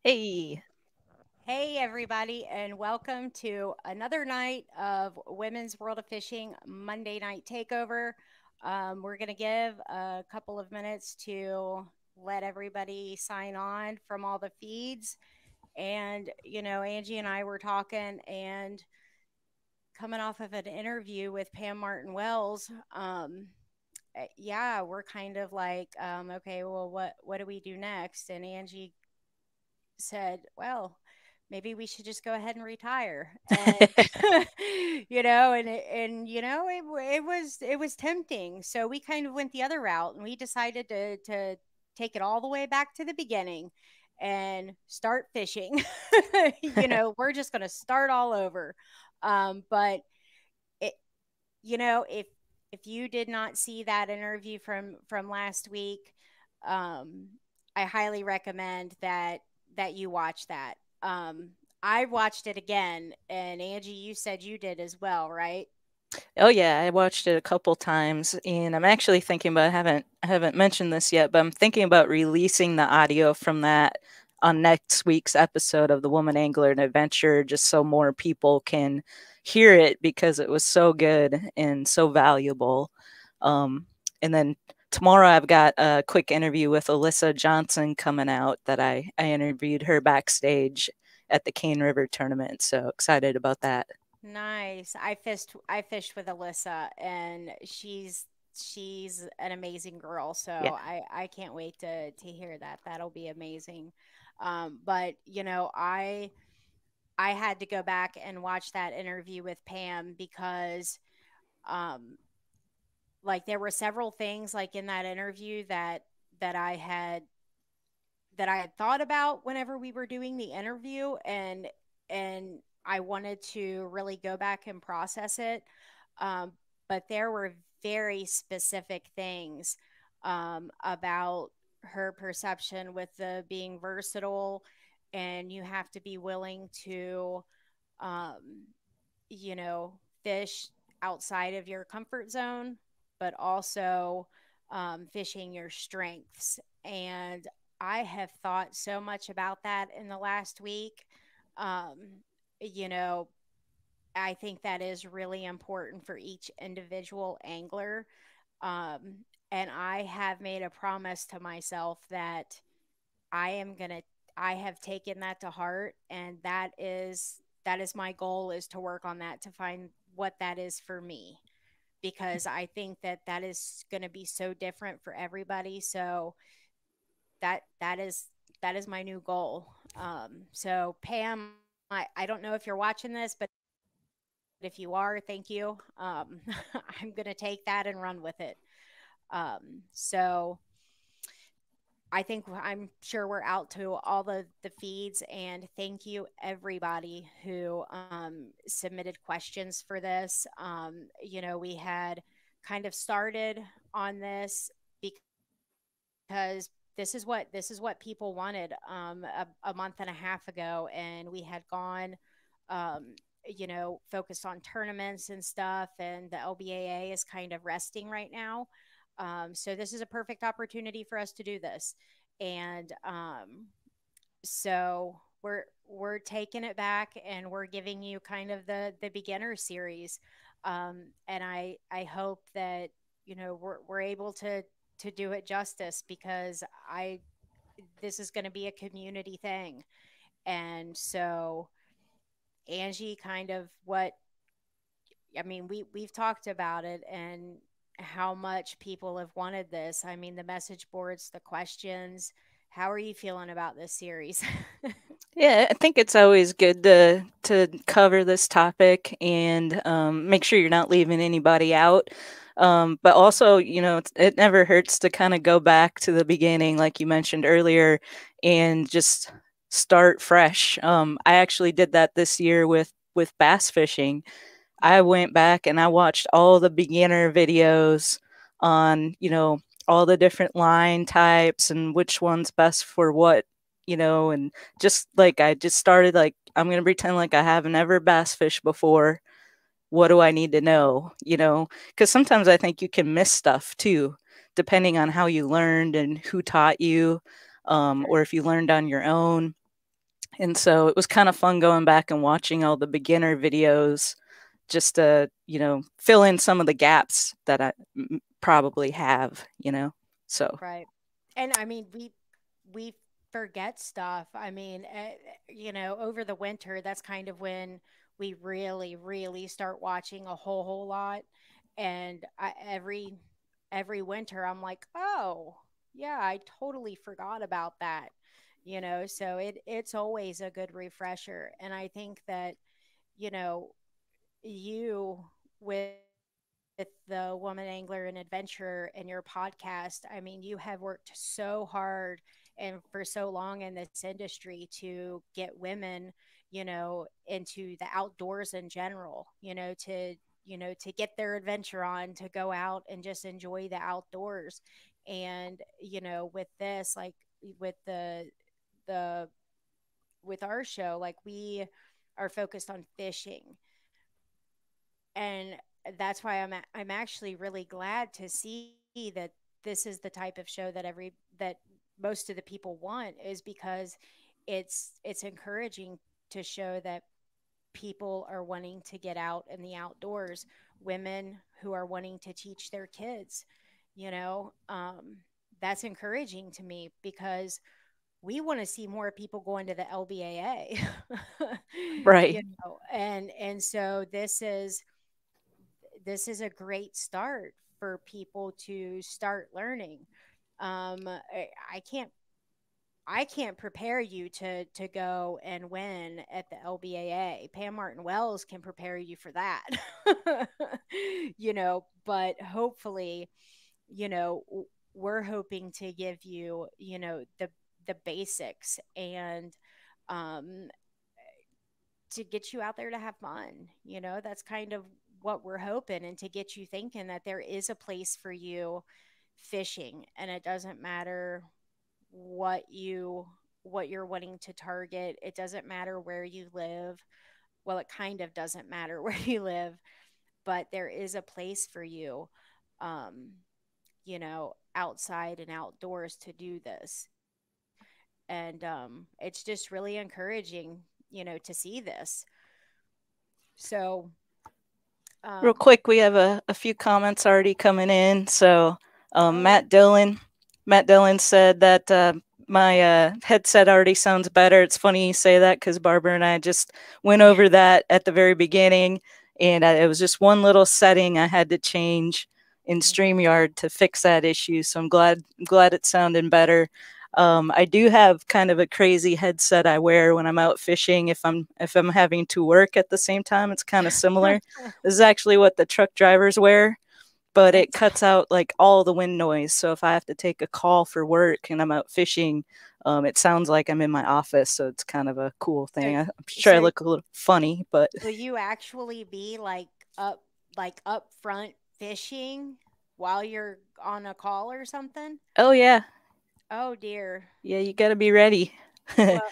Hey. Hey, everybody, and welcome to another night of Women's World of Fishing Monday Night Takeover. We're going to give a couple of minutes to let everybody sign on from all the feeds. And, Angie and I were talking and coming off of an interview with Pam Martin Wells. Yeah, we're kind of like, okay, well, what do we do next? And Angie said, well, maybe we should just go ahead and retire. And it was tempting. So we kind of went the other route and we decided to take it all the way back to the beginning and start fishing. We're just going to start all over. But it if you did not see that interview from last week, um, I highly recommend that you watch that. I watched it again, and Angie, you said you did as well, right? Oh yeah, I watched it a couple times and I'm actually thinking about I haven't mentioned this yet, but I'm thinking about releasing the audio from that on next week's episode of the Woman Angler and Adventure just so more people can hear it because it was so good and so valuable. Um and then tomorrow I've got a quick interview with Alyssa Johnson coming out that I interviewed her backstage at the Cane River tournament. So excited about that. Nice. I fished with Alyssa, and she's an amazing girl. So Yeah. I can't wait to hear that. That'll be amazing. But I had to go back and watch that interview with Pam because um like there were several things like in that interview that I had that I had thought about whenever we were doing the interview, and I wanted to really go back and process it. Um, but there were very specific things about her perception with the being versatile, and you have to be willing to um, fish outside of your comfort zone, but also fishing your strengths. And I have thought so much about that in the last week. Um, you know, I think that is really important for each individual angler. And I have made a promise to myself that I am going to I have taken that to heart, and that is my goal, is to work on that, to find what that is for me, because I think that is going to be so different for everybody. So that is my new goal. So Pam, I don't know if you're watching this, but if you are, thank you. I'm going to take that and run with it. So I'm sure we're out to all the feeds, and thank you everybody who submitted questions for this. We had kind of started on this because this is what people wanted a month and a half ago, and we had gone focused on tournaments and stuff, and the LBAA is kind of resting right now. So this is a perfect opportunity for us to do this. And so we're taking it back, and we're giving you kind of the beginner series. And I hope that we're able to do it justice, because I this is going to be a community thing. And so Angie, kind of what I mean, we've talked about it and how much people have wanted this. I mean, the message boards, the questions. How are you feeling about this series? Yeah, I think it's always good to cover this topic and make sure you're not leaving anybody out. But also, it never hurts to kind of go back to the beginning, like you mentioned earlier, and just start fresh. I actually did that this year with bass fishing. I went back and I watched all the beginner videos on, all the different line types and which one's best for what, and just like I just started like I'm going to pretend like I haven't ever bass fished before. What do I need to know, Cuz sometimes I think you can miss stuff too depending on how you learned and who taught you, or if you learned on your own. And so it was kind of fun going back and watching all the beginner videos just to, fill in some of the gaps that I probably have, So, Right. And I mean, we forget stuff. I mean, over the winter, that's kind of when we really, really start watching a whole lot. And every winter, I'm like, oh, yeah, I totally forgot about that. So it's always a good refresher. And I think that, you know, you with the Woman Angler and Adventurer and your podcast, I mean, you have worked so hard and for so long in this industry to get women, into the outdoors in general, to get their adventure on, to go out and just enjoy the outdoors. And, with this, like with the with our show, like we are focused on fishing, and that's why I'm actually really glad to see that this is the type of show that most of the people want, is because it's encouraging to show that people are wanting to get out in the outdoors, women who are wanting to teach their kids, you know um, that's encouraging to me, because we want to see more people going to the LBAA. right. And so this is a great start for people to start learning. I can't prepare you to go and win at the LBAA. Pam Martin Wells can prepare you for that. But hopefully, we're hoping to give you, the basics, and um to get you out there to have fun. That's kind of what we're hoping, and to get you thinking that there is a place for you fishing, and it doesn't matter what you're wanting to target. It doesn't matter where you live. Well, it kind of doesn't matter where you live, but there is a place for you, outside and outdoors, to do this. And it's just really encouraging, to see this. So, Real um, quick, we have a few comments already coming in. So, oh, Matt Dillon said that my headset already sounds better. It's funny you say that because Barbara and I just went over that at the very beginning, and it was just one little setting I had to change in mhm. StreamYard to fix that issue. So I'm glad it's sounding better. I do have kind of a crazy headset I wear when I'm out fishing. If I'm having to work at the same time, it's kind of similar. This is actually what the truck drivers wear, but it It's cuts out like all the wind noise. So if I have to take a call for work and I'm out fishing, it sounds like I'm in my office. So it's kind of a cool so thing. I'm sure I so look a little funny, but will you actually be up up front fishing while you're on a call or something? oh yeah, Oh dear. yeah, you got to be ready. Well,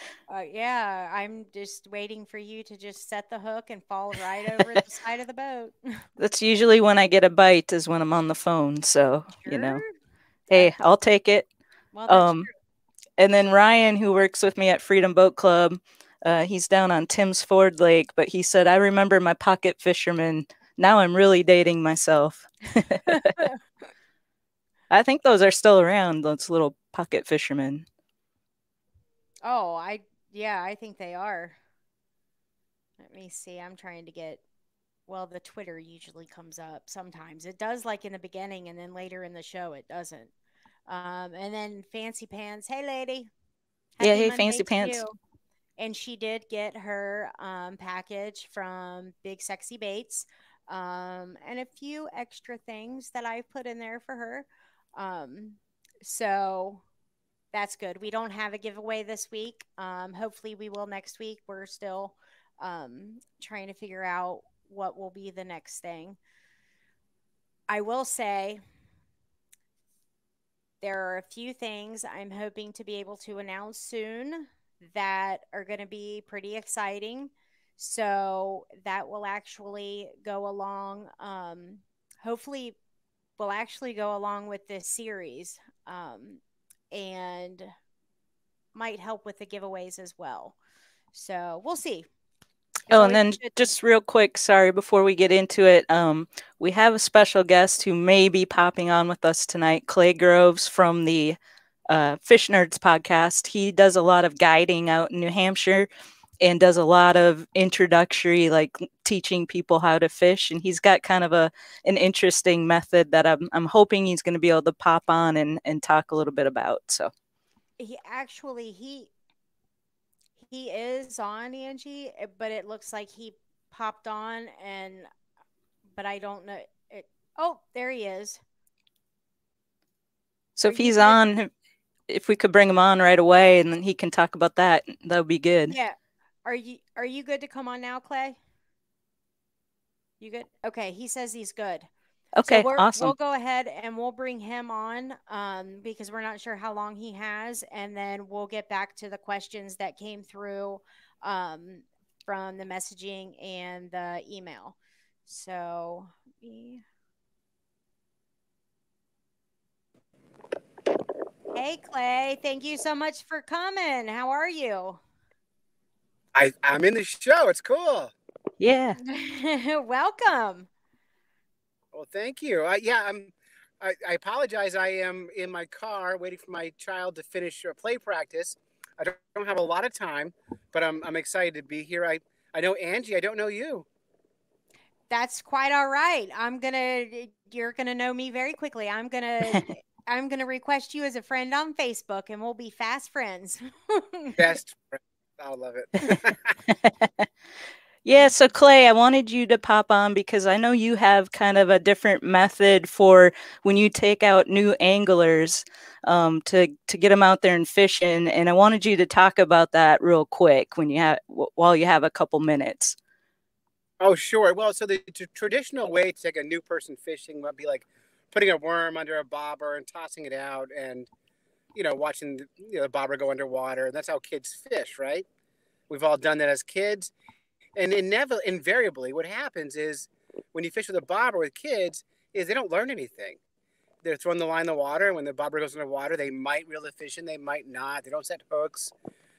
yeah, I'm just waiting for you to just set the hook and fall right over the side of the boat. That's usually when I get a bite is when I'm on the phone. So, Sure. hey, That's I'll take it. well, that's Um, true. And then Ryan, who works with me at Freedom Boat Club, he's down on Tim's Ford Lake, but he said, I remember my pocket fisherman. Now I'm really dating myself. I think those are still around, those little pocket fishermen. Oh, yeah, I think they are. Let me see. I'm trying to get well, the Twitter usually comes up sometimes. It does, like in the beginning, and then later in the show it doesn't. And then Fancy Pants, hey lady, Yeah, happy hey, Monday Fancy to Pants. you. And she did get her package from Big Sexy Baits, and a few extra things that I put in there for her. Um, so that's good. We don't have a giveaway this week. Hopefully, we will next week. We're still trying to figure out what will be the next thing. I will say there are a few things I'm hoping to be able to announce soon that are going to be pretty exciting. So that will actually go along. Hopefully, will actually go along with this series, and might help with the giveaways as well. So we'll see. It's Oh, and always then good to. just real quick, sorry, before we get into it, we have a special guest who may be popping on with us tonight, Clay Groves from the Fish Nerds podcast. He does a lot of guiding out in New Hampshire and does a lot of introductory, like teaching people how to fish. And he's got kind of an interesting method that I'm hoping he's going to be able to pop on and talk a little bit about. So, He is on, Angie, but it looks like he popped on, and but I don't know it. Oh, there he is. so Are if you he's good? on, if we could bring him on right away and then he can talk about that, that would be good. Yeah. Are you good to come on now, Clay? You good? Okay, he says he's good. So Okay, we'll awesome. go ahead and we'll bring him on because we're not sure how long he has, and then we'll get back to the questions that came through um, from the messaging and the email. So, hey Clay, thank you so much for coming. How are you? I'm in the show. It's cool. Yeah. Welcome. Well, thank you. I apologize. I am in my car waiting for my child to finish play practice. I don't have a lot of time, but I'm excited to be here. I know Angie. I don't know you. That's quite all right. You're gonna know me very quickly. I'm gonna request you as a friend on Facebook, and we'll be fast friends. Best friend. I love it. Yeah, so Clay, I wanted you to pop on because I know you have kind of a different method for when you take out new anglers to get them out there and fishing, and I wanted you to talk about that real quick when you have while you have a couple minutes. Oh, sure. Well, so the traditional way to take a new person fishing might be like putting a worm under a bobber and tossing it out, and watching the bobber go underwater. That's how kids fish, right? We've all done that as kids. And invariably, what happens is when you fish with a bobber with kids, is they don't learn anything. They're throwing the line in the water, and when the bobber goes in the water, they might reel the fish in, they might not. They don't set hooks.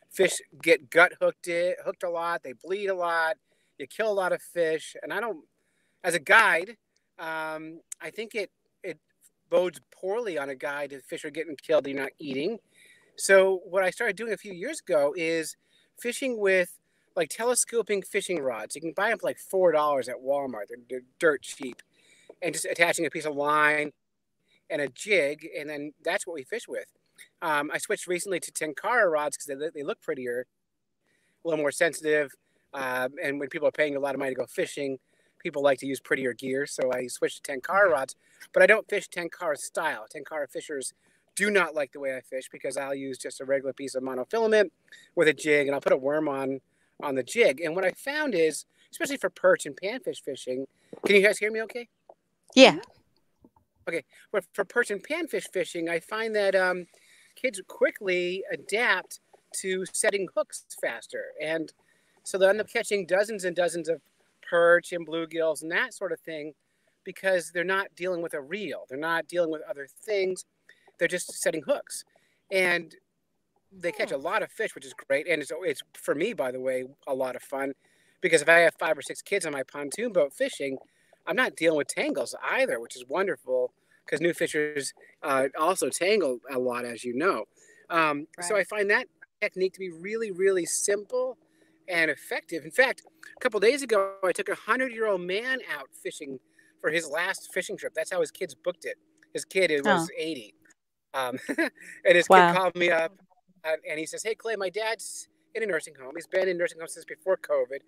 Fish get hooked a lot. They bleed a lot. You kill a lot of fish. And I don't, as a guide, I think it bodes poorly on a guide if fish are getting killed that you're not eating. So what I started doing a few years ago is fishing with like telescoping fishing rods. You can buy them for like $4 at Walmart. They're dirt cheap, and just attaching a piece of line and a jig, and then that's what we fish with. I switched recently to tenkara rods because they look prettier, a little more sensitive, and when people are paying a lot of money to go fishing, people like to use prettier gear. So I switched to tenkara rods, but I don't fish tenkara style. Tenkara fishers do not like the way I fish because I'll use just a regular piece of monofilament with a jig, and I'll put a worm on the jig. And what I found is, especially for perch and panfish fishing, can you guys hear me okay? Yeah. Mhm. Okay. But for perch and panfish fishing, I find that kids quickly adapt to setting hooks faster. And so they'll end up catching dozens and dozens of perch and bluegills and that sort of thing because they're not dealing with a reel. They're not dealing with other things. They're just setting hooks. And they catch Hmm. a lot of fish, which is great. And it's for me, by the way, a lot of fun because if I have 5 or 6 kids on my pontoon boat fishing, I'm not dealing with tangles either, which is wonderful because new fishers also tangle a lot, as you know. So I Right. find that technique to be really, really simple and effective. In fact, a couple days ago, I took a 100-year-old man out fishing for his last fishing trip. That's how his kids booked it. His kid it Oh, was 80. And his kid wow. called me up and he says, "Hey, Clay, my dad's in a nursing home. He's been in nursing home since before COVID.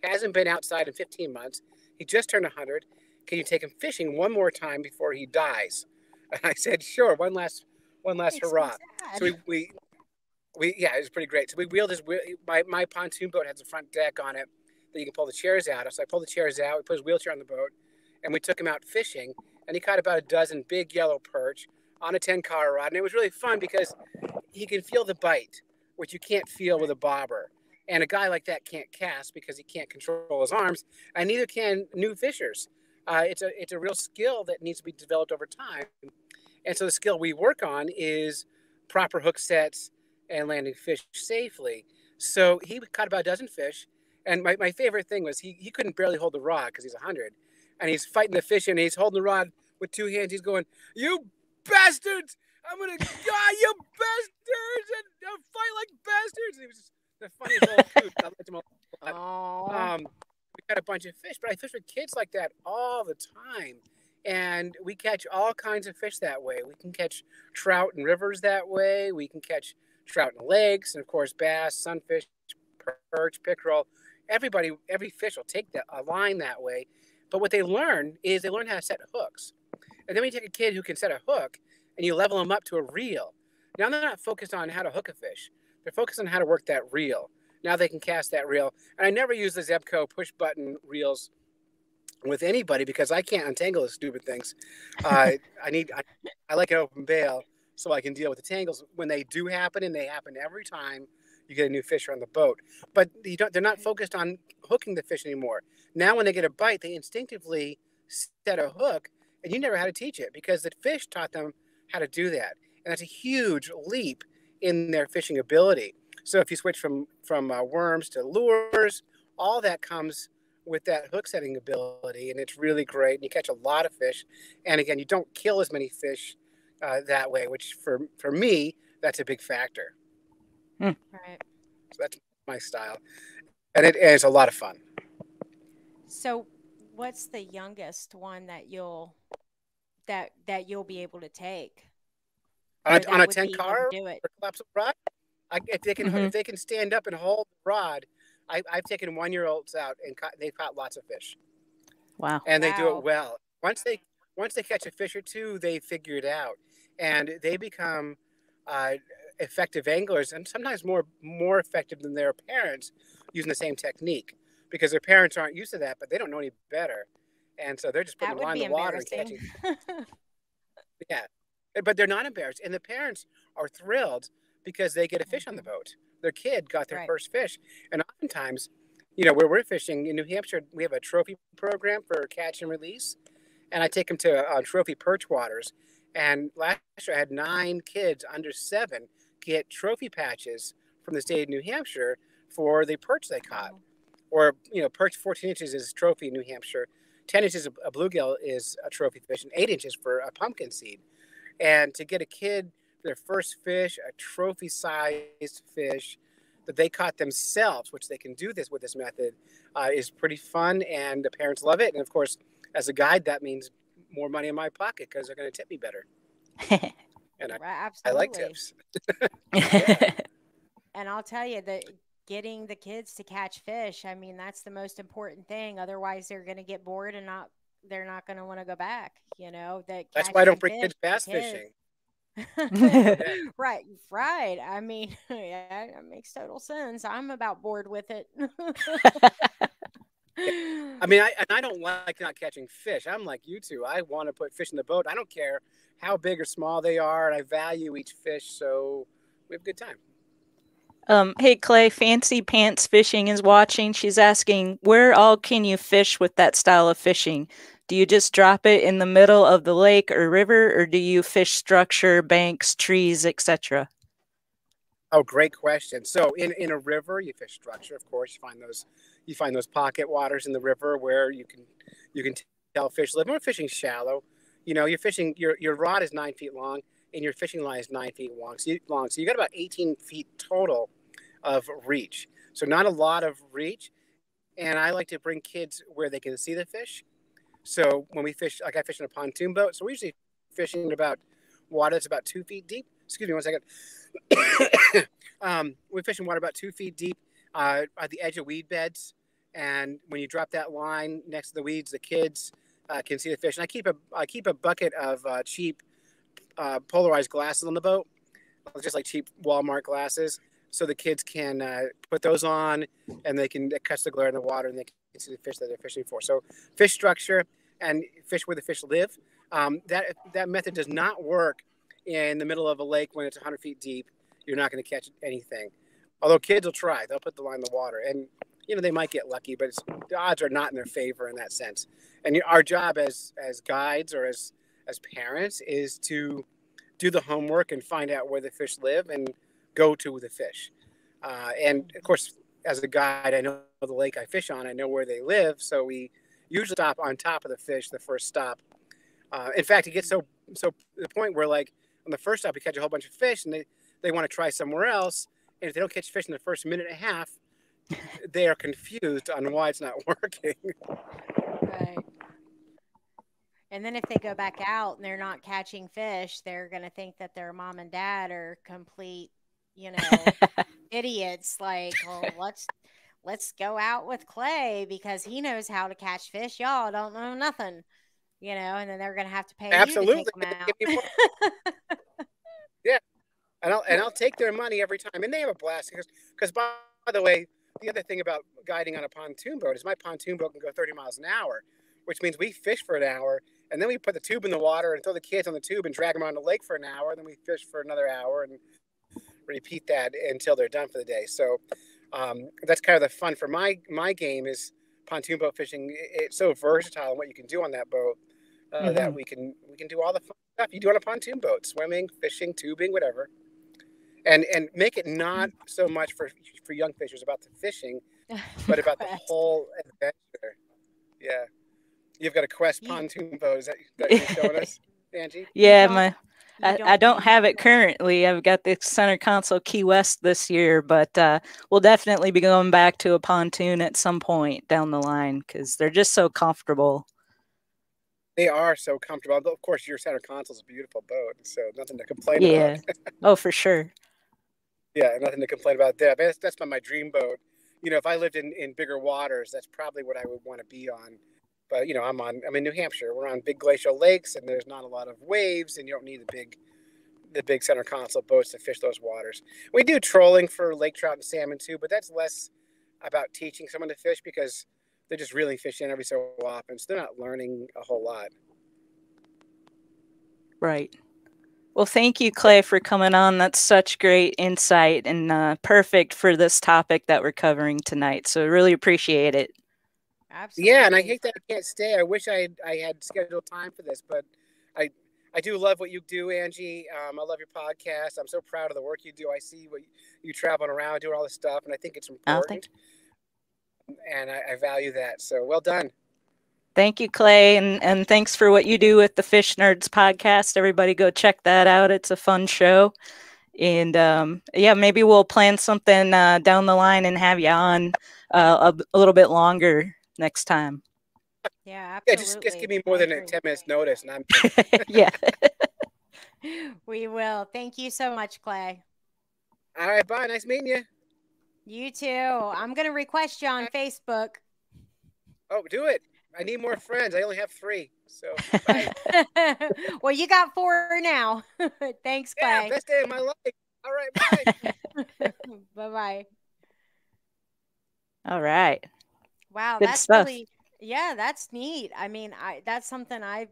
Hasn't been outside in 15 months. He just turned 100. Can you take him fishing one more time before he dies?" And I said, "Sure. One last Makes me hurrah." So sad. we yeah, it was pretty great. So we wheeled his my pontoon boat has a front deck on it that you can pull the chairs out of. So I pulled the chairs out. We put his wheelchair on the boat, and we took him out fishing. And he caught about a dozen big yellow perch on a 10 car rod, and it was really fun because he can feel the bite, which you can't feel with Right. a bobber. And a guy like that can't cast because he can't control his arms, and neither can new fishers. It's a real skill that needs to be developed over time. And so the skill we work on is proper hook sets and landing fish safely. So he caught about a dozen fish. And my favorite thing was he couldn't barely hold the rod because he's 100. And he's fighting the fish and he's holding the rod with two hands. He's going, "You bastards! I'm going to die, you bastards! And I'll fight like bastards!" And he was just the funniest little coot. I liked him a lot. We got a bunch of fish, but I fish with kids like that all the time. And we catch all kinds of fish that way. We can catch trout in rivers that way. We can catch trout in lakes, and of course, bass, sunfish, perch, pickerel. Every fish will take a line that way. But what they learn is they learn how to set hooks. And then when you take a kid who can set a hook and you level them up to a reel, now they're not focused on how to hook a fish. They're focused on how to work that reel. Now they can cast that reel. And I never use the Zebco push button reels with anybody because I can't untangle the stupid things. I like an open bail so I can deal with the tangles when they do happen, and they happen every time you get a new fish on the boat. But they're not focused on hooking the fish anymore. Now when they get a bite, they instinctively set a hook, and you never had to teach it because the fish taught them how to do that. And that's a huge leap in their fishing ability. So if you switch from worms to lures, all that comes with that hook setting ability, and it's really great. And you catch a lot of fish, and again, you don't kill as many fish that way, which for me, that's a big factor. Right. So that's my style, and it's a lot of fun. So, what's the youngest one that you'll be able to take? On Or a that would 10 be able to car do it? or collapsible rod, if they can stand up and hold the rod, I've taken 1-year-olds out and they've caught lots of fish. Wow. And they do Wow. it well. Once they catch a fish or two, they figure it out, and they become effective anglers, and sometimes more effective than their parents using the same technique because their parents aren't used to that, but they don't know any better, and so they're just putting That a would line be in the water and embarrassing. catching. Yeah, but they're not embarrassed, and the parents are thrilled because they get a fish on the boat. Their kid got their Right. first fish, and oftentimes, where we're fishing in New Hampshire, we have a trophy program for catch and release, and I take them to trophy perch waters. And last year, I had 9 kids under 7 get trophy patches from the state of New Hampshire for the perch they caught. Or, perch 14 inches is trophy in New Hampshire. 10 inches of a bluegill is a trophy fish, and 8 inches for a pumpkin seed. And to get a kid their first fish, a trophy-sized fish that they caught themselves, which they can do this with this method, is pretty fun, and the parents love it. And of course, as a guide, that means more money in my pocket because they're going to tip me better. And Right, I like absolutely. tips. Yeah. And I'll tell you that getting the kids to catch fish, I mean, that's the most important thing. Otherwise, they're going to get bored and they're not going to want to go back. That That's why I don't catching bring fish kids for bass kids. fishing. Right, right. I mean, yeah, that makes total sense. I'm about bored with it. I mean, I don't like not catching fish. I'm like you two. I want to put fish in the boat. I don't care how big or small they are, and I value each fish, so we have a good time. Hey Clay, Fancy Pants Fishing is watching. She's asking, where all can you fish with that style of fishing? Do you just drop it in the middle of the lake or river, or do you fish structure, banks, trees, etc.? Oh, great question. So in a river, you fish structure, of course. You find those pocket waters in the river where you can tell fish live. We're fishing shallow. You're fishing your rod is 9 feet long and your fishing line is 9 feet long. So you got about 18 feet total of reach. So not a lot of reach. And I like to bring kids where they can see the fish. So when we fish, like I fish in a pontoon boat, so we're usually fishing about water that's about 2 feet deep. Excuse me 1 second. We fish in water about 2 feet deep at the edge of weed beds. And when you drop that line next to the weeds, the kids can see the fish. And I keep a bucket of cheap polarized glasses on the boat, just like cheap Walmart glasses, so the kids can put those on, and they can catch the glare in the water, and they can see the fish that they're fishing for. So fish structure and fish where the fish live. That method does not work in the middle of a lake when it's 100 feet deep. You're not going to catch anything. Although kids will try. They'll put the line in the water. And, they might get lucky, but the odds are not in their favor in that sense. And our job as guides or as parents is to do the homework and find out where the fish live and go to the fish. And of course, as a guide, I know the lake I fish on. I know where they live, so we usually stop on top of the fish the first stop. In fact, it gets so the point where like on the first stop we catch a whole bunch of fish, and they want to try somewhere else, and if they don't catch fish in the first minute and a half, they are confused on why it's not working. Right. And then if they go back out and they're not catching fish, they're going to think that their mom and dad are complete, you know, idiots. Like, well, let's go out with Clay because he knows how to catch fish. Y'all don't know nothing, and then they're going to have to pay you to take Absolutely, them they out. give me more. Yeah, and I'll take their money every time, and they have a blast because by the way, the other thing about guiding on a pontoon boat is my pontoon boat can go 30 miles an hour, which means we fish for an hour, and then we put the tube in the water and throw the kids on the tube and drag them around the lake for an hour, and then we fish for another hour and repeat that until they're done for the day. So that's kind of the fun for my game is pontoon boat fishing. It's so versatile in what you can do on that boat that Hmm. we can do all the fun stuff you do on a pontoon boat: swimming, fishing, tubing, whatever. And make it not so much for young fishers about the fishing, but about the Quest. whole adventure. Yeah, you've got a Quest You pontoon boat that you're showing us, Angie. you Yeah, don't you I don't don't need have it currently. I've got the center console Key West this year, but we'll definitely be going back to a pontoon at some point down the line because they're just so comfortable. They are so comfortable. Of course, your center console is a beautiful boat, so nothing to complain about. Yeah. Oh, for sure. Yeah, nothing to complain about there. That's my dream boat. If I lived in bigger waters, that's probably what I would want to be on. But I'm in New Hampshire. We're on big glacial lakes, and there's not a lot of waves, and you don't need the big center console boats to fish those waters. We do trolling for lake trout and salmon too, but that's less about teaching someone to fish because they're just reeling fish in every so often, so they're not learning a whole lot. Right. Well, thank you, Clay, for coming on. That's such great insight and perfect for this topic that we're covering tonight. So, really appreciate it. Yeah, and I absolutely. hate that I can't stay. I wish I had scheduled time for this, but I I do love what you do, Angie. I love your podcast. I'm so proud of the work you do. I see what you traveling around doing all this stuff, and I think it's Oh, thank important, and I value that. So well done. Thank you, Clay, and thanks for what you do with the Fish Nerds podcast. Everybody, go check that out. It's a fun show, and yeah, maybe we'll plan something down the line and have you on a little bit longer next time. Yeah, Yeah, just give absolutely. me I more than agree. 10 minutes notice, and I'm in. Yeah. We will. Thank you so much, Clay. All right, bye. Nice meeting you. You too. I'm going to request you on Facebook. Oh, do it. I need more friends. I only have 3. So bye. Well, you got 4 now. Thanks, Yeah, Clay. best day of my life. All right, bye. Bye-bye. All right. Wow, Good that's stuff. really, yeah, that's neat. I mean, that's something I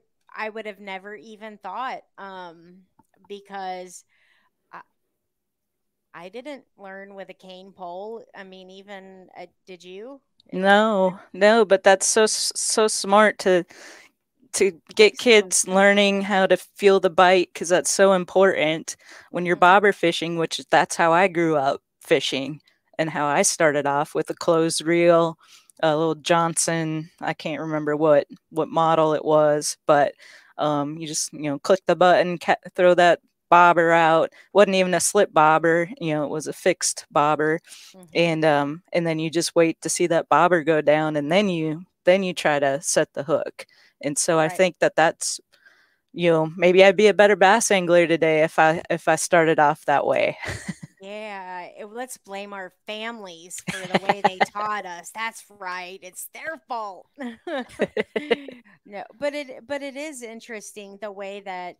would have never even thought because I, I didn't learn with a cane pole. I mean, even did you? No, no, but that's so smart to get Excellent. kids learning how to feel the bite because that's so important when you're Hmm. bobber fishing, which that's how I grew up fishing and how I started off with a closed reel, a little Johnson. I can't remember what model it was, but you just click the button, throw that bobber out. Wasn't even a slip bobber, it was a fixed bobber, Hmm. and then you just wait to see that bobber go down, and then you try to set the hook. And so I Right. think that's maybe I'd be a better bass angler today if I started off that way. Yeah, let's blame our families for the way they taught us. That's right. It's their fault. No, but it is interesting the way that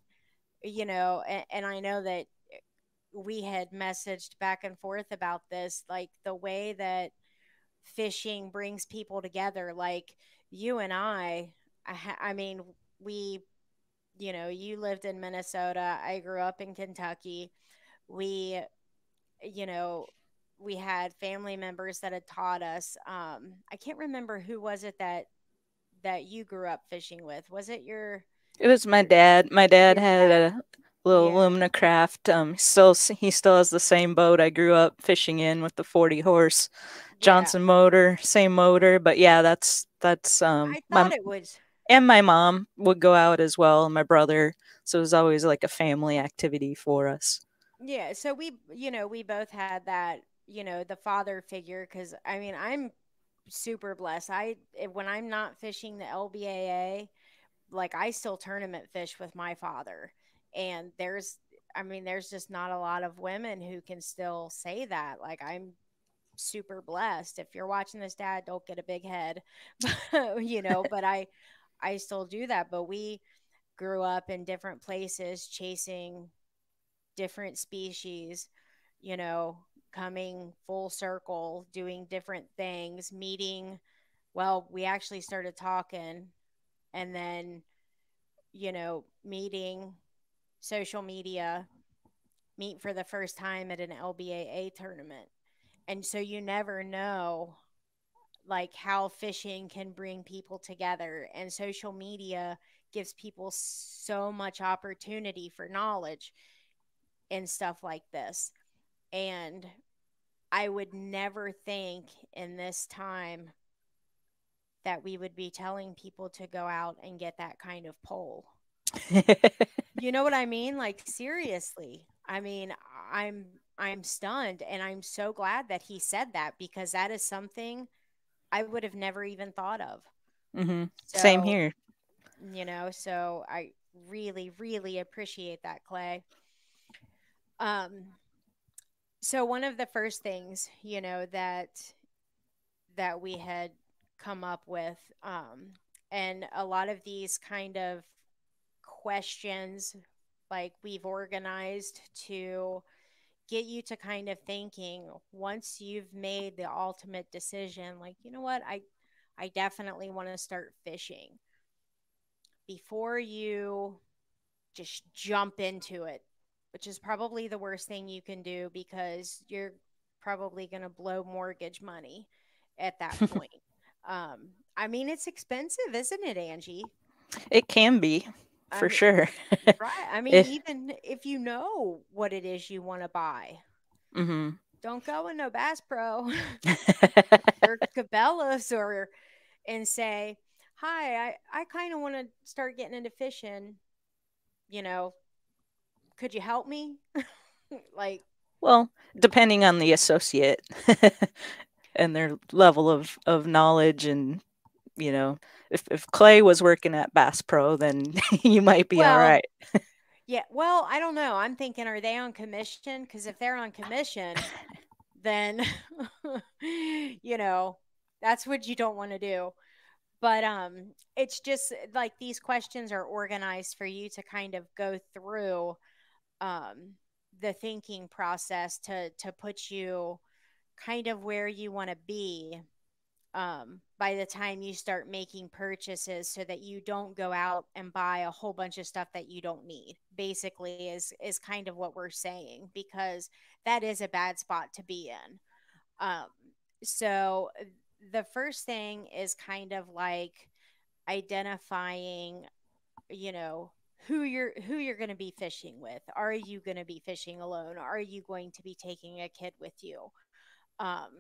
and I know that we had messaged back and forth about this, like the way that fishing brings people together. Like you and I mean, we, you lived in Minnesota. I grew up in Kentucky. We, you know, we had family members that had taught us. I can't remember who was it that you grew up fishing with. Was it It was my your dad. My dad your had dad? little Yeah. aluminum craft. He still has the same boat I grew up fishing in with the 40 horse Yeah. Johnson motor, same motor. But yeah, that's I my thought it was. and my mom would go out as well, and my brother. So it was always like a family activity for us. Yeah, so we both had that, the father figure, cuz I mean, I'm super blessed. When I'm not fishing the LBAA, like I still tournament fish with my father. And there's just not a lot of women who can still say that. Like, I'm super blessed. If you're watching this, dad, don't get a big head. But I still do that, but we grew up in different places chasing different species, you know, coming full circle, doing different things, meeting. Well, we actually started talking, and then, meeting, social media, meet for the first time at an LBAA tournament. And so you never know, like, how fishing can bring people together, and social media gives people so much opportunity for knowledge and stuff like this. And I would never think in this time that we would be telling people to go out and get that kind of pole. You know what I mean? Like, seriously. I mean, I'm stunned, and I'm so glad that he said that, because that is something I would have never even thought of. Same So, here. so I really, really appreciate that, Clay. Um, so one of the first things, that we had come up with, and a lot of these kind of questions, like, we've organized to get you to kind of thinking, once you've made the ultimate decision, like, you know what, I definitely want to start fishing, before you just jump into it, which is probably the worst thing you can do, because you're probably going to blow mortgage money at that point. I mean, it's expensive, isn't it, Angie? It can be, I for mean, sure. right. I mean, If even if you know what it is you want to buy, mm-hmm. don't go in no Bass Pro or Cabela's, and say, "Hi, I kind of want to start getting into fishing. You know, could you help me?" Like, Well, depending on the associate and their level of knowledge, and if Clay was working at Bass Pro, then you might be all well, right. yeah, well, I don't know. I'm thinking, are they on commission? Because if they're on commission, then, you know, that's what you don't want to do. But it's just like, these questions are organized for you to kind of go through, um, the thinking process to put you kind of where you want to be, by the time you start making purchases, so that you don't go out and buy a whole bunch of stuff that you don't need, basically, is kind of what we're saying, because that is a bad spot to be in. So the first thing is kind of like identifying, you know, who you're going to be fishing with. Are you going to be fishing alone? Are you going to be taking a kid with you? um,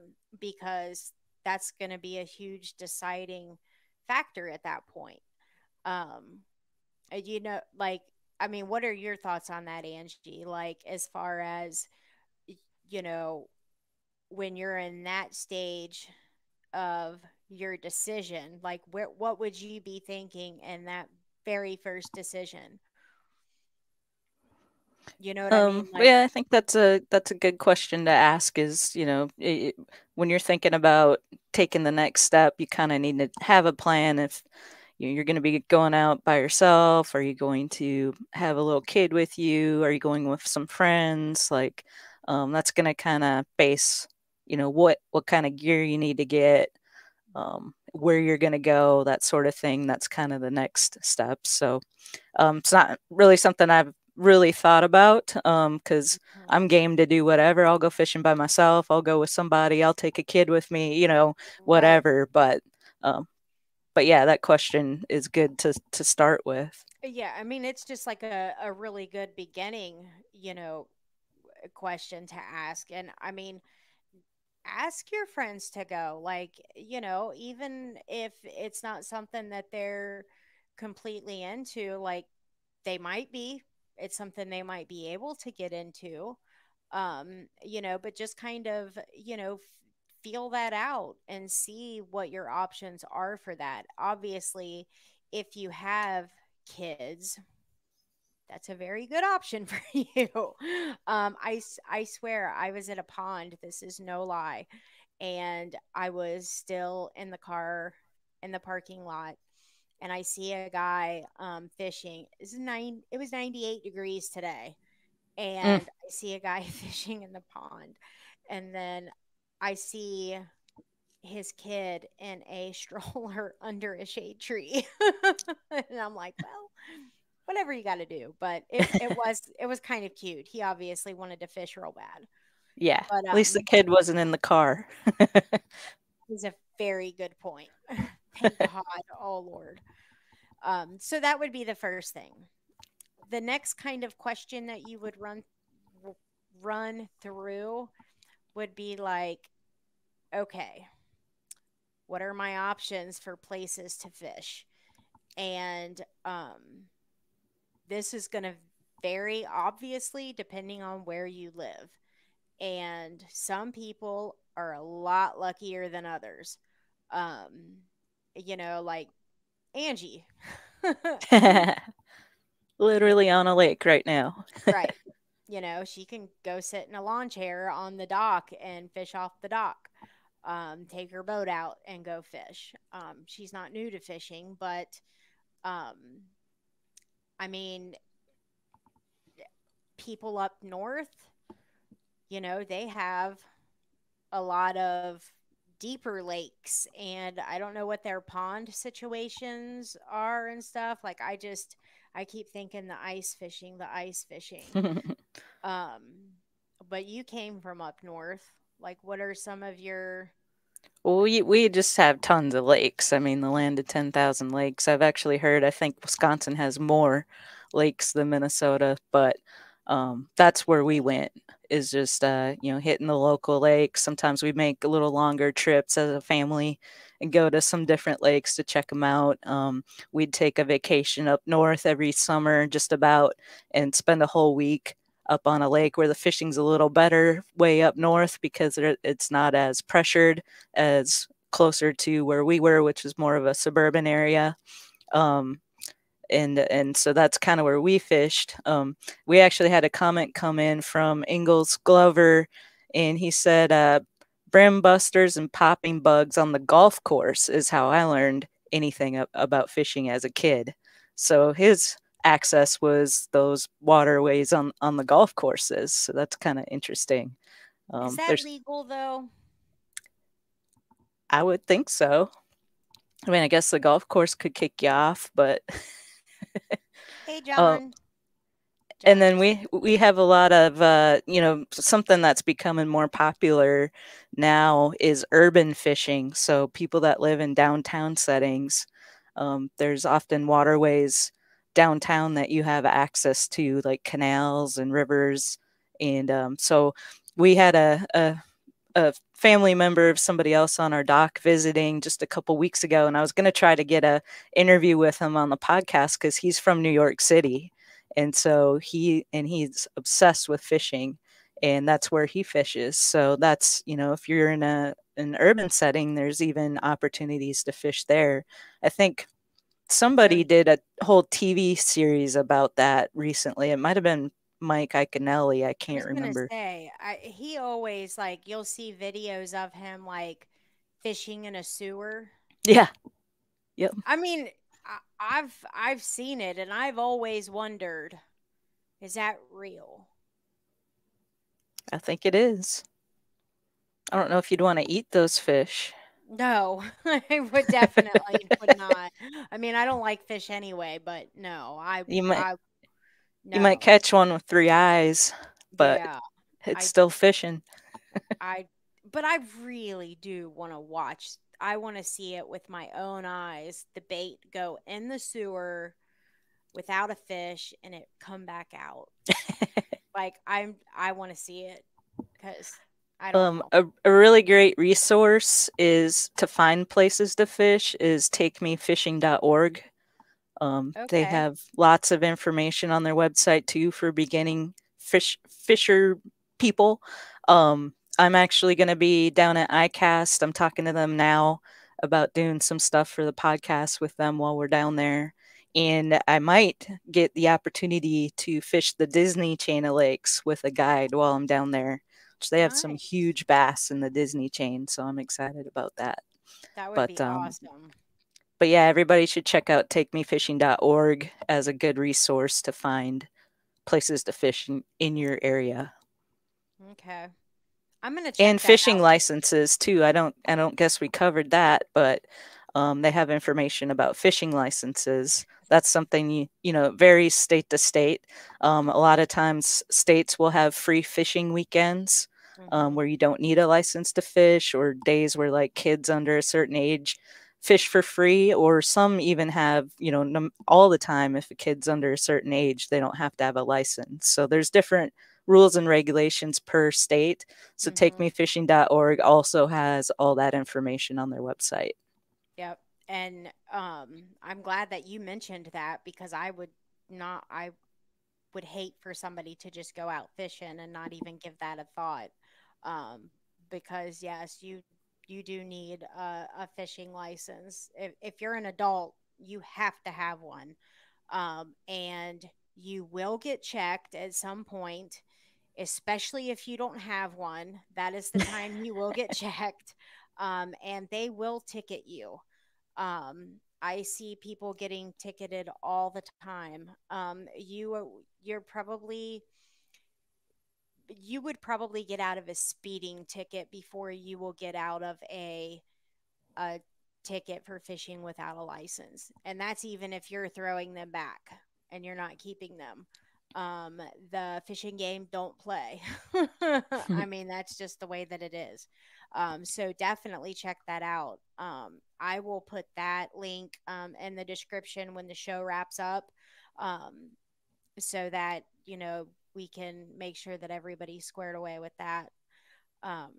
because that's going to be a huge deciding factor at that point. Um, like, I mean, what are your thoughts on that, Angie? Like, as far as, you know, when you're in that stage of your decision, like, what would you be thinking in that very first decision? You know what I mean? Like, Yeah, I think that's a good question to ask. Is when you're thinking about taking the next step, you kind of need to have a plan. If you're going to be going out by yourself, are you going to have a little kid with you? Are you going with some friends? Like, that's going to kind of base, what kind of gear you need to get, where you're going to go, that sort of thing. That's kind of the next step. So it's not really something I've really thought about, because mhm, I'm game to do whatever. I'll go fishing by myself. I'll go with somebody. I'll take a kid with me, right. whatever. But um, but yeah, that question is good to start with. Yeah, I mean, it's just like a really good beginning, question to ask. And I mean, ask your friends to go. Like, even if it's not something that they're completely into, like, they might be. It's something they might be able to get into. But just kind of, feel that out and see what your options are for that. Obviously, if you have kids, that's a very good option for you. I swear I was at a pond. This is no lie. And I was still in the car in the parking lot, and I see a guy fishing. It was 98 degrees today, Mm. and I see a guy fishing in the pond, and then I see his kid in a stroller under a shade tree, and I'm like, well, whatever you got to do. But it was kind of cute. He obviously wanted to fish real bad, Yeah, but at least the kid wasn't in the car. is a very good point. Thank God. Oh Lord. So that would be the first thing. The next kind of question that you would run through would be like, okay, what are my options for places to fish? And this is going to vary, obviously, depending on where you live. And some people are a lot luckier than others. Um, like Angie. you Literally on a lake right now. Right. She can go sit in a lawn chair on the dock and fish off the dock. Take her boat out and go fish. She's not new to fishing, but um, I mean, people up north, they have a lot of deeper lakes, and I don't know what their pond situations are and stuff. Like, I keep thinking the ice fishing. Um, but you came from up north. Like, what are some of your Well, we just have tons of lakes. I mean, the land of 10,000 lakes. I've actually heard, I think Wisconsin has more lakes than Minnesota, but that's where we went, is just, hitting the local lakes. Sometimes we make a little longer trips as a family and go to some different lakes to check them out. We'd take a vacation up north every summer, just about, and spend a whole week up on a lake where the fishing's a little better way up north because it's not as pressured as closer to where we were, which is more of a suburban area. Um, and so that's kind of where we fished. We actually had a comment come in from Ingalls Glover, and he said, "Brim busters and popping bugs on the golf course is how I learned anything about fishing as a kid." So his access was those waterways on the golf courses. So that's kind of interesting. is that There's, legal though? I would think so. I mean, I guess the golf course could kick you off, but Hey, uh, John. and John then just we have a lot of something that's becoming more popular now is urban fishing. So people that live in downtown settings, there's often waterways downtown that you have access to, like canals and rivers. And so we had a family member of somebody else on our dock visiting just a couple weeks ago, and I was going to try to get a interview with him on the podcast because he's from New York City, and so he's obsessed with fishing, and that's where he fishes. So that's, if you're in an urban setting, there's even opportunities to fish there. I think so somebody did a whole TV series about that recently. It might have been Mike Iaconelli. I I can't was gonna remember. say, he always, like, you'll see videos of him like fishing in a sewer. Yeah. Yep. I mean, I've seen it, and I've always wondered, is that real? I think it is. I don't know if you'd want to eat those fish. No, I would definitely would not. I mean, I don't like fish anyway, but no, You might I you might no, catch one with three eyes, but yeah, it's I still fishing. I but I really do want to watch. I want to see it with my own eyes. The bait go in the sewer without a fish and it come back out. Like I want to see it because I don't know. A really great resource is to find places to fish is takemefishing.org. They Okay. have lots of information on their website too for beginning fisher people. I'm actually going to be down at ICAST. I'm talking to them now about doing some stuff for the podcast with them while we're down there. And I might get the opportunity to fish the Disney chain of lakes with a guide while I'm down there. Which they have some Nice. huge bass in the Disney chain, so I'm excited about that. That would But be awesome. yeah, everybody should check out takemefishing.org as a good resource to find places to fish in your area. Okay. I'm going to check And that fishing out. licenses too. I don't guess we covered that, but they have information about fishing licenses. That's something varies state to state. A lot of times states will have free fishing weekends Mhm. where you don't need a license to fish, or days where like kids under a certain age fish for free, or some even have all the time. If a kid's under a certain age, they don't have to have a license. So there's different rules and regulations per state. So Mhm. takemefishing.org also has all that information on their website. Yep. And I'm glad that you mentioned that because I would hate for somebody to just go out fishing and not even give that a thought. Um, because yes, you do need a fishing license. If you're an adult, you have to have one. And you will get checked at some point, especially if you don't have one. That is the time you will get checked, and they will ticket you. I see people getting ticketed all the time. You would probably get out of a speeding ticket before you will get out of a ticket for fishing without a license. And that's even if you're throwing them back and you're not keeping them. Um, the fishing game don't play. I mean, that's just the way that it is. So definitely check that out. I will put that link in the description when the show wraps up, um, so that we can make sure that everybody's squared away with that. Um,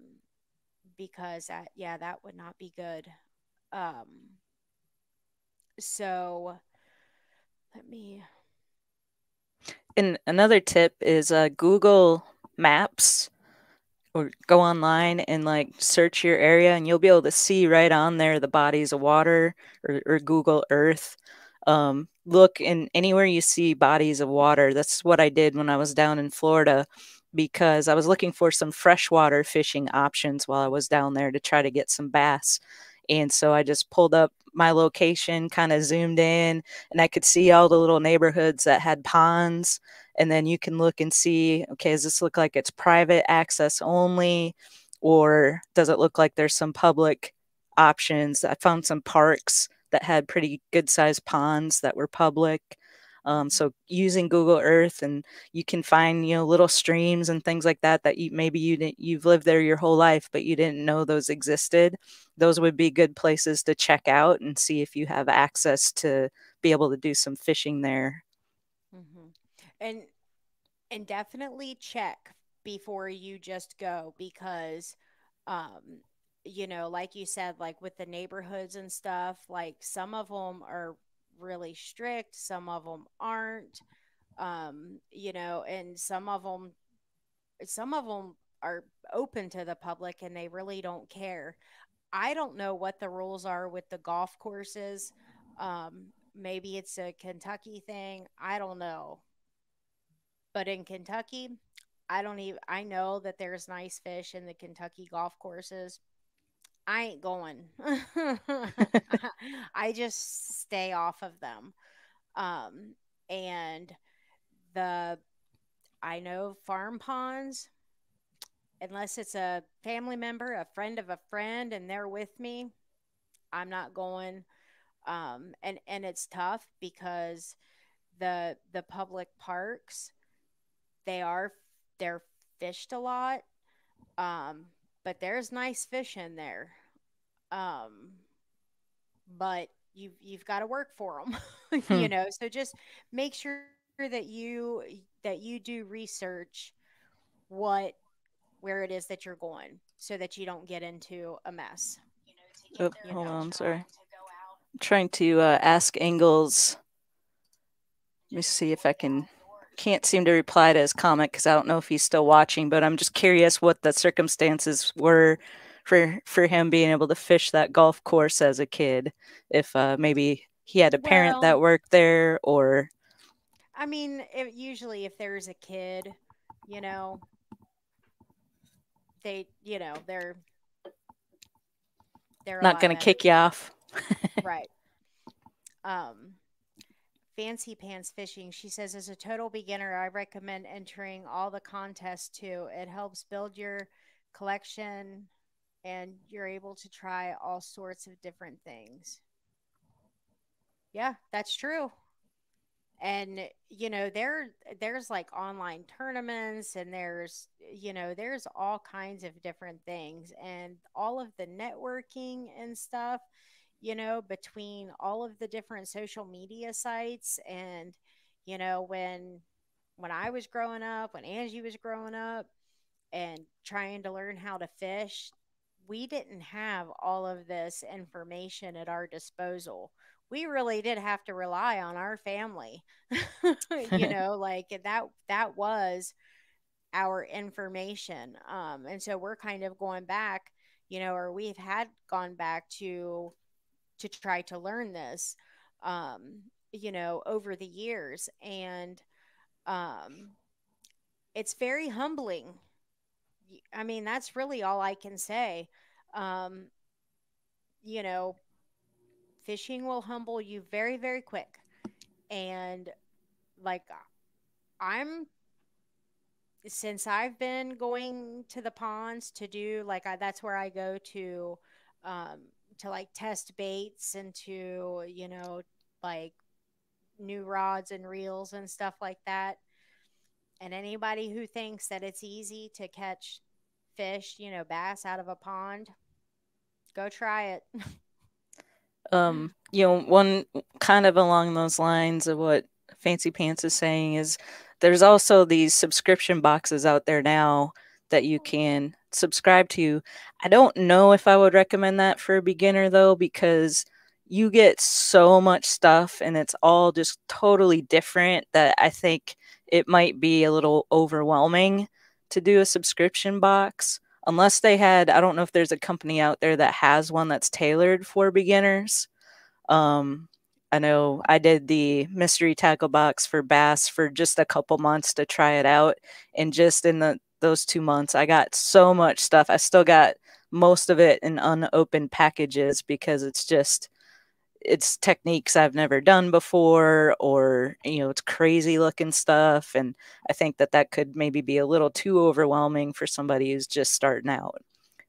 because yeah, that would not be good. Um, so let me. And another tip is Google Maps, or go online and like search your area, and you'll be able to see right on there the bodies of water, or Google Earth. Look in anywhere you see bodies of water. That's what I did when I was down in Florida, because I was looking for some freshwater fishing options while I was down there to try to get some bass. And so I just pulled up my location, kind of zoomed in, and I could see all the little neighborhoods that had ponds. And then you can look and see, okay, does this look like it's private access only? Or does it look like there's some public options? I found some parks that had pretty good sized ponds that were public. Mhm. So using Google Earth, and you can find little streams and things like that that maybe you've lived there your whole life but you didn't know those existed. Those would be good places to check out and see if you have access to be able to do some fishing there. Mhm. And definitely check before you just go because um like you said, like with the neighborhoods and stuff, like some of them are really strict, some of them aren't. And some of them are open to the public and they really don't care. I don't know what the rules are with the golf courses. Maybe it's a Kentucky thing, I don't know. But in Kentucky, I don't even I know that there's nice fish in the Kentucky golf courses. I ain't going. I just stay off of them. Um and the I know farm ponds, unless it's a family member, a friend of a friend and they're with me, I'm not going. And it's tough because the public parks, they are they're fished a lot. Um, but there's nice fish in there. um, but you've got to work for them, Hmm. So just make sure that you do research what where it is that you're going, so that you don't get into a mess. Oh, You hold know. on, sorry. I'm trying to ask Engels. Let me see if I can. Can't seem to reply to his comment because I don't know if he's still watching. But I'm just curious what the circumstances were for him being able to fish that golf course as a kid. If maybe he had a parent Well, that worked there, or I mean, usually if there's a kid, you know, they're a not lot gonna better. kick you off. Right. Um, Fancy Pants Fishing. She says, as a total beginner, I recommend entering all the contests too. It helps build your collection, and you're able to try all sorts of different things. Yeah, that's true. And there's like online tournaments, and there's all kinds of different things, and all of the networking and stuff, between all of the different social media sites. And when I was growing up, when Angie was growing up and trying to learn how to fish, we didn't have all of this information at our disposal. We really did have to rely on our family. Like that was our information. And so we're kind of going back, or we've had gone back to try to learn this, over the years. And um, it's very humbling. I mean, that's really all I can say. Um, you know, Fishing will humble you very, very quick. And like, I'm, since I've been going to the ponds to do, like, that's where I go um, to like test baits and to, like new rods and reels and stuff like that. And anybody who thinks that it's easy to catch fish, bass out of a pond, go try it. One kind of along those lines of what Fancy Pants is saying is there's also these subscription boxes out there now that you can subscribe to. I don't know if I would recommend that for a beginner though, because you get so much stuff and it's all just totally different that I think it might be a little overwhelming to do a subscription box. Unless they had, I don't know if there's a company out there that has one that's tailored for beginners. um, I know I did the mystery tackle box for bass for just a couple months to try it out, and just in the those 2 months, I got so much stuff. I still got most of it in unopened packages because it's techniques I've never done before, or it's crazy looking stuff, and I think that that could maybe be a little too overwhelming for somebody who's just starting out.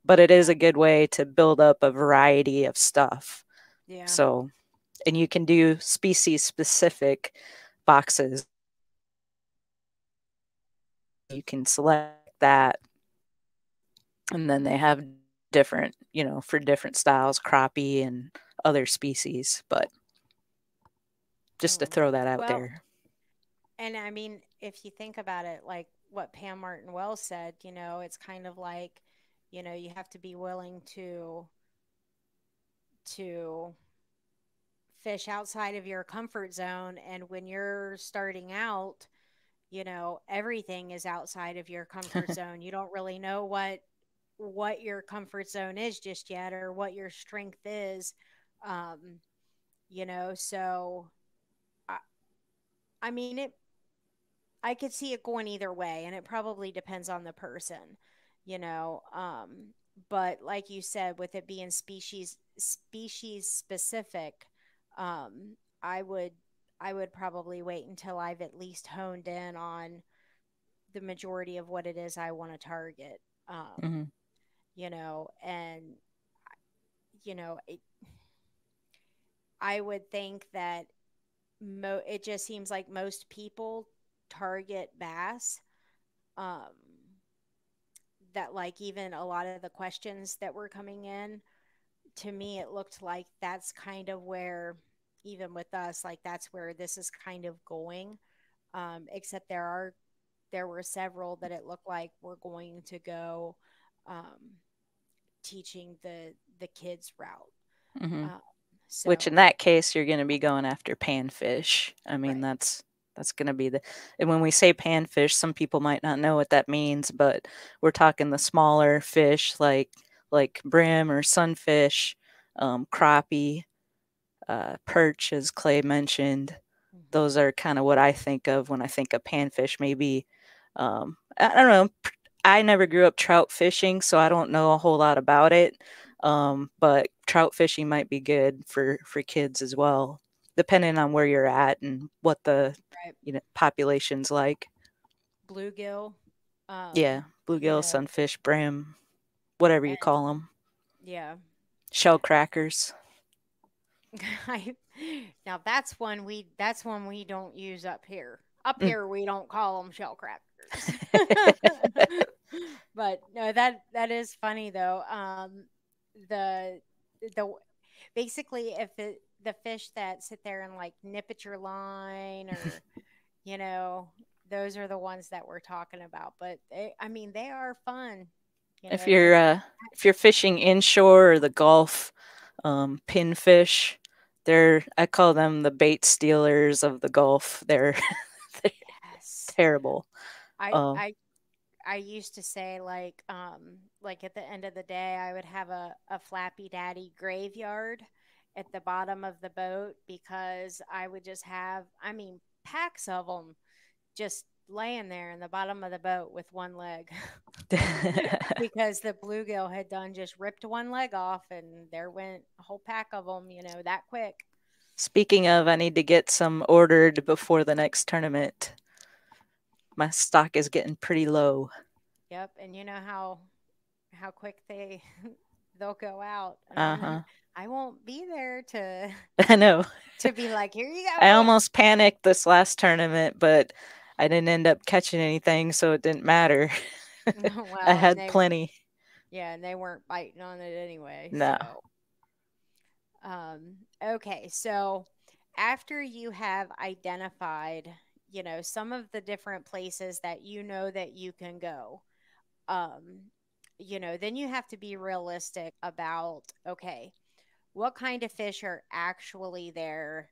But it is Yeah. a good way to build up a variety of stuff. Yeah. So, and you can do species specific boxes. You can select that, and then they have different, for different styles, crappie and other species. But just to Mm. throw that out Well, there. and I mean, if you think about it, like what Pam Martin Wells said, it's kind of like, you have to be willing to fish outside of your comfort zone. And when you're starting out, everything is outside of your comfort zone. You don't really know what your comfort zone is just yet, or what your strength is. Um, so I, I mean, I could see it going either way, and it probably depends on the person, you know. But like you said, with it being species specific, I would probably wait until I've at least honed in on the majority of what it is I want to target. Mm-hmm. And I would think that it just seems like most people target bass. Um, that, like, even a lot of the questions that were coming in, to me, it looked like that's kind of where, even with us, like that's where this is kind of going. Except there were several that it looked like were going to go um, teaching the kids route. Hmm. Um, Which in so that case, you're going to be going after panfish. I mean, right, that's going to be the. And when we say panfish, some people might not know what that means, but we're talking the smaller fish like brim or sunfish, crappie, perch, as Clay mentioned. hmm Those are kind of what I think of when I think of panfish. Maybe I don't know. I never grew up trout fishing, so I don't know a whole lot about it. But trout fishing might be good for kids as well, depending on where you're at and what the right, population's like. bluegill, Yeah, you bluegill, know, sunfish, brim, whatever you and call them, yeah. shell crackers. I, now that's one we don't use up here. Up Mm. here we don't call them shell crackers. But no, that is funny though. The the basically if the fish that sit there and like nip at your line, or you know, those are the ones that we're talking about. But I mean, they are fun, you if know, to you're uh, if you're fishing inshore or the Gulf, pinfish, I call them the bait stealers of the Gulf. They're yes. terrible. I Um, I I used to say like at the end of the day I would have a Flappy Daddy graveyard at the bottom of the boat, because I would just have, I mean, packs of them just laying there in the bottom of the boat with one leg. Because the bluegill had done just ripped one leg off, and there went a whole pack of them, you know, that quick. Speaking of, I need to get some ordered before the next tournament. My stock is getting pretty low. Yep, and you know how quick they'll go out, and Uh huh. I won't be there to I know. to be like, here you I go. almost panicked this last tournament, but I didn't end up catching anything, so it didn't matter. I Well, and had they, plenty. yeah, and they weren't biting on it anyway. No. So, okay, so after you have identified, you know, some of the different places that you know that you can go, um, you know, then you have to be realistic about, okay, what kind of fish are actually there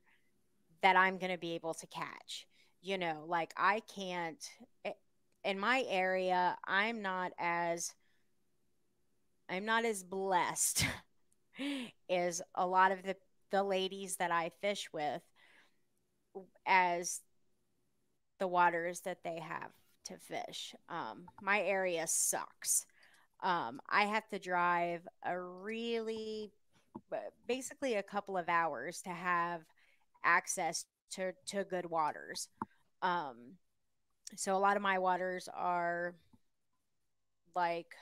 that I'm going to be able to catch. You know, like I can't, i- in my area, I'm not as blessed as a lot of the ladies that I fish with, as the waters that they have to fish. My area sucks. I have to drive a really, basically a couple of hours to have access to good waters. Um, so a lot of my waters are like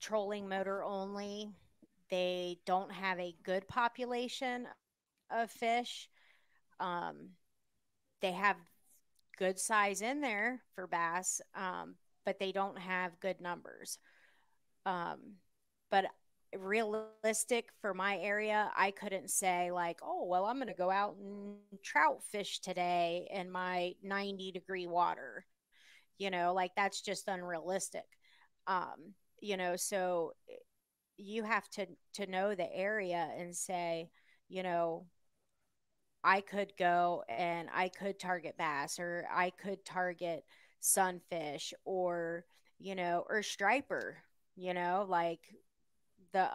trolling motor only. They don't have a good population of fish. Um, they have good size in there for bass, but they don't have good numbers. Um, but realistic for my area, I couldn't say like, oh, well, I'm going to go out and trout fish today in my 90-degree water. You know, like that's just unrealistic. You know, so you have to know the area and say, you know, I could go and I could target bass, or I could target sunfish, or you know, or striper, you know, like the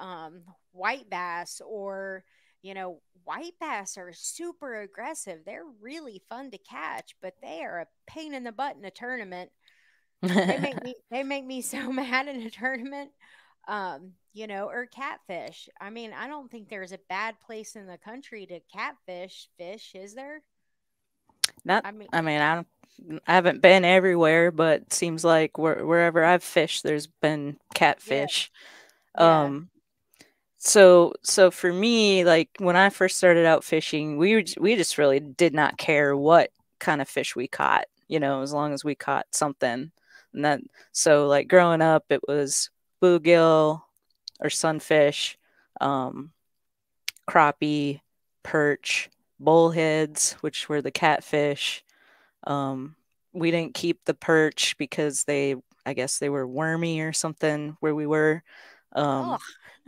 white bass, or you know, white bass are super aggressive. They're really fun to catch, but they are a pain in the butt in a tournament. They make me so mad in a tournament. You know, or catfish. I mean, I don't think there's a bad place in the country to catfish fish, is there? Not. I mean, I mean, I haven't been everywhere, but it seems like wherever I've fished, there's been yeah, catfish. yeah. Um, so for me, like when I first started out fishing, we just really did not care what kind of fish we caught, as long as we caught something. And that so like growing up, it was bluegill or sunfish. um, crappie, perch, bullheads, which were the catfish. Um, we didn't keep the perch because I guess they were wormy or something where we were. Oh. Um,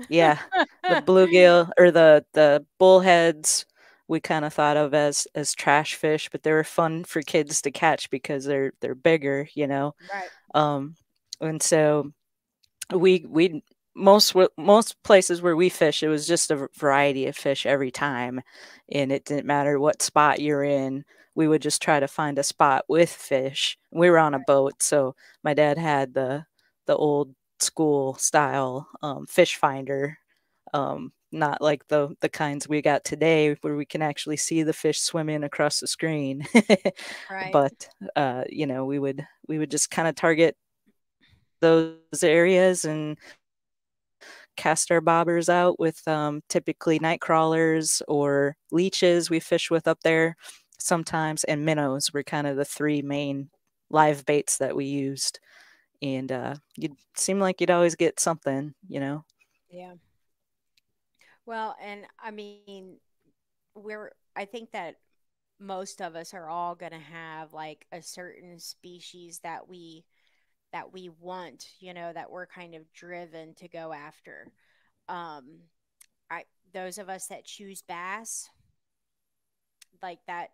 yeah, the bluegill or the bullheads we kind of thought of as trash fish, but they were fun for kids to catch because they're bigger, you know. Right. Um, and so we most places where we fish, it was just a variety of fish every time, and it didn't matter what spot you're in. We would just try to find a spot with fish. We were on a boat, so my dad had the old school style fish finder, not like the kinds we got today where we can actually see the fish swimming across the screen. Right. But we would just kind of target those areas and cast our bobbers out with typically night crawlers or leeches we fish with up there sometimes, and minnows were kind of the three main live baits that we used. And you'd seem like you'd always get something, you know. Yeah. Well, and I mean, I think that most of us are all going to have like a certain species that we want, that we're kind of driven to go after. Um, I those of us that choose bass, like that,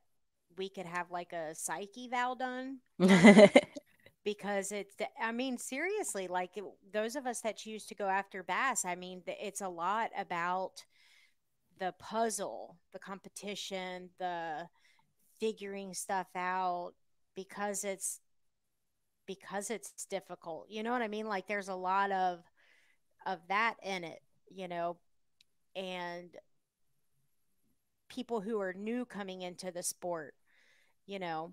we could have like a psyche val done on us because I mean, seriously, like those of us that choose to go after bass, I mean, it's a lot about the puzzle, the competition, the figuring stuff out because it's difficult. You know what I mean? Like there's a lot of that in it, you know, and people who are new coming into the sport, you know,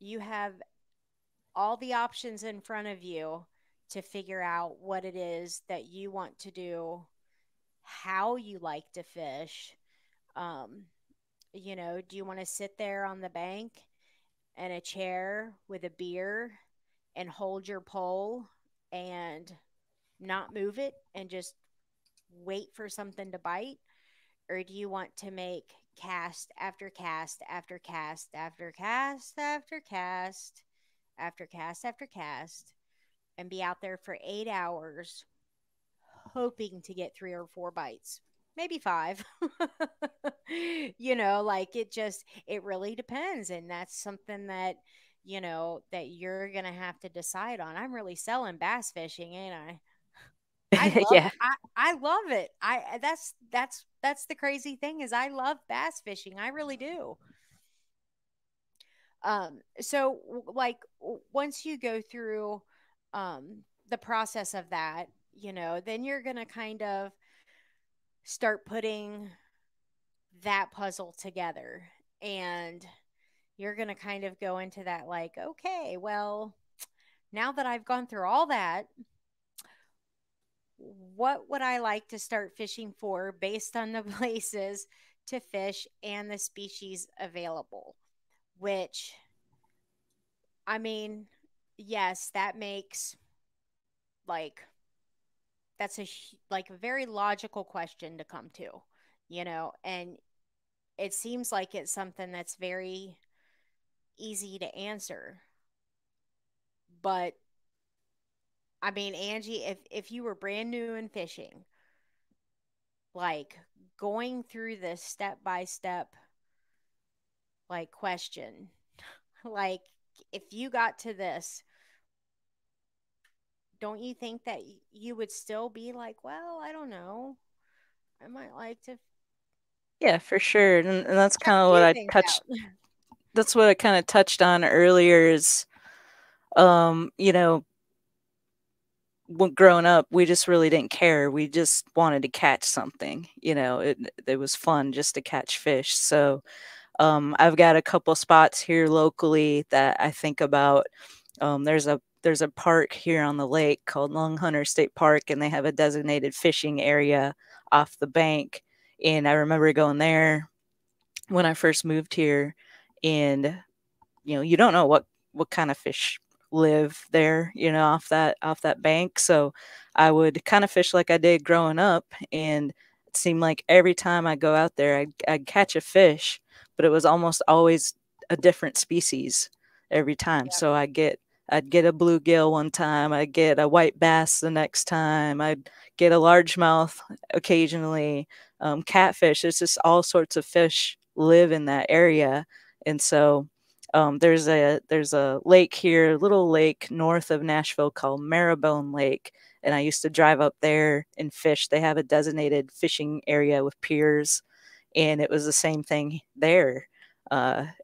you have all the options in front of you to figure out what it is that you want to do, how you like to fish. Um, do you want to sit there on the bank in a chair with a beer and hold your pole and not move it and just wait for something to bite? Or do you want to make cast after cast after cast after cast after cast after cast after cast and be out there for 8 hours hoping to get 3 or 4 bites, maybe five? Like it really depends. And that's something that, that you're going to have to decide on. I'm really selling bass fishing, ain't I? I love Yeah. I love it. That's the crazy thing is I love bass fishing. I really do. So like once you go through the process of that, then you're going to kind of start putting that puzzle together, and you're going to kind of go into that like, okay, well, now that I've gone through all that, what would I like to start fishing for based on the places to fish and the species available? Which, I mean, yes, that makes like like a very logical question to come to, and it seems like it's something that's very easy to answer. But I mean, Angie, if you were brand new in fishing, like going through this step by step like question, like if you got to this, don't you think that you would still be like, well, I don't know, I might like to Yeah, for sure. And that's check kind a of what few I things touched out? that's what I kind of touched on earlier is um, you know, growing up, we just really didn't care. We just wanted to catch something. It was fun just to catch fish. So I've got a couple spots here locally that I think about. There's a park here on the lake called Long Hunter State Park, and they have a designated fishing area off the bank. And I remember going there when I first moved here, and you don't know what kind of fish live there, off that bank. So I would kind of fish like I did growing up, and it seemed like every time I go out there, I'd catch a fish, but it was almost always a different species every time. Yep. So I'd get a bluegill one time, I'd get a white bass the next time, I'd get a largemouth occasionally, catfish. It's just all sorts of fish live in that area, and so there's a lake here, a little lake north of Nashville called Marrowbone Lake, and I used to drive up there and fish. They have a designated fishing area with piers, and it was the same thing there.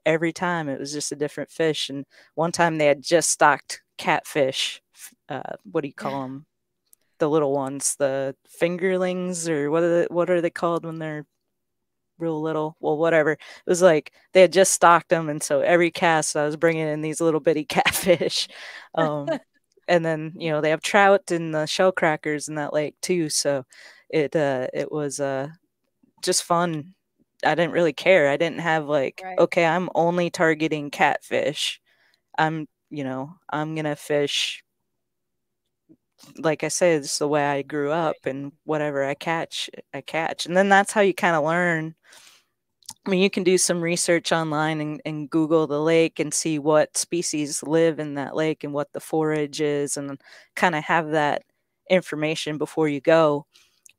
Every time it was just a different fish, and one time they had just stocked catfish. What do you call them? The little ones, the fingerlings, or what are they called when they're real little? Well, whatever. It was like they had just stocked them, and so every cast I was bringing in these little bitty catfish. Um, and then they have trout and the shell crackers in that lake too. So it was just fun. I didn't really care. I didn't have like, Right. okay, I'm only targeting catfish. I'm gonna fish, like I said, it's the way I grew Right. up, and whatever I catch. And then that's how you kind of learn. I mean, you can do some research online and Google the lake and see what species live in that lake and what the forage is, and kind of have that information before you go.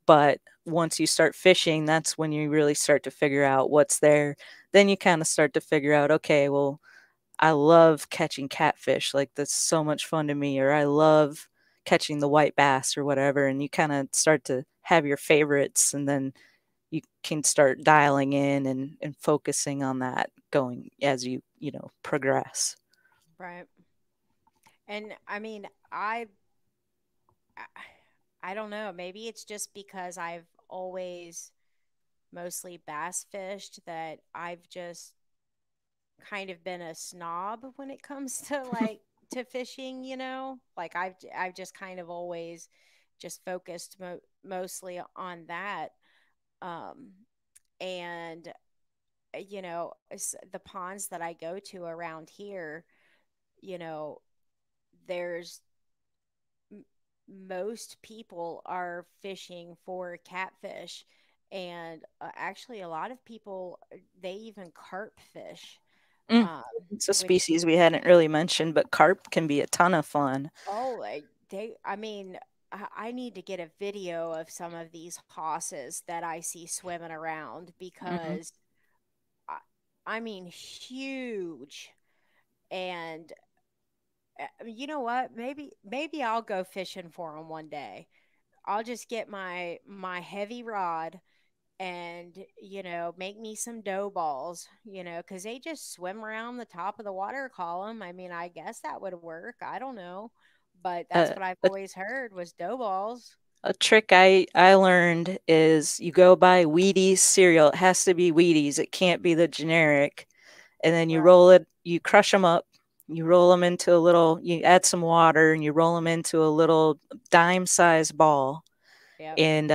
But once you start fishing, that's when you really start to figure out what's there. Then you kind of start to figure out, okay, well, I love catching catfish. Like, that's so much fun to me. Or I love catching the white bass or whatever. And you kind of start to have your favorites, and then you can start dialing in and focusing on that going as you progress. Right. And I mean, I I don't know. Maybe it's just because I've always mostly bass fished that I've just kind of been a snob when it comes to to fishing, Like I've just kind of always just focused mostly on that. Um and the ponds that I go to around here, you know, there's m- most people are fishing for catfish, and actually a lot of people, they even carp fish, Mm, um, it's a which species we hadn't really mentioned, but carp can be a ton of fun. oh I mean, I need to get a video of some of these hosses that I see swimming around Hmm. because I, I mean huge. And you know what, maybe I'll go fishing for them one day. I'll just get my heavy rod and make me some dough balls, because they just swim around the top of the water column. I mean, I guess that would work. I don't know, but that's Uh, what I've a, always heard was dough balls. a trick I learned is you go buy Wheaties cereal. It has to be Wheaties. It can't be the generic. And then Right. you crush them up. You roll them into a little. You add some water and you roll them into a little dime-sized ball, Yep. and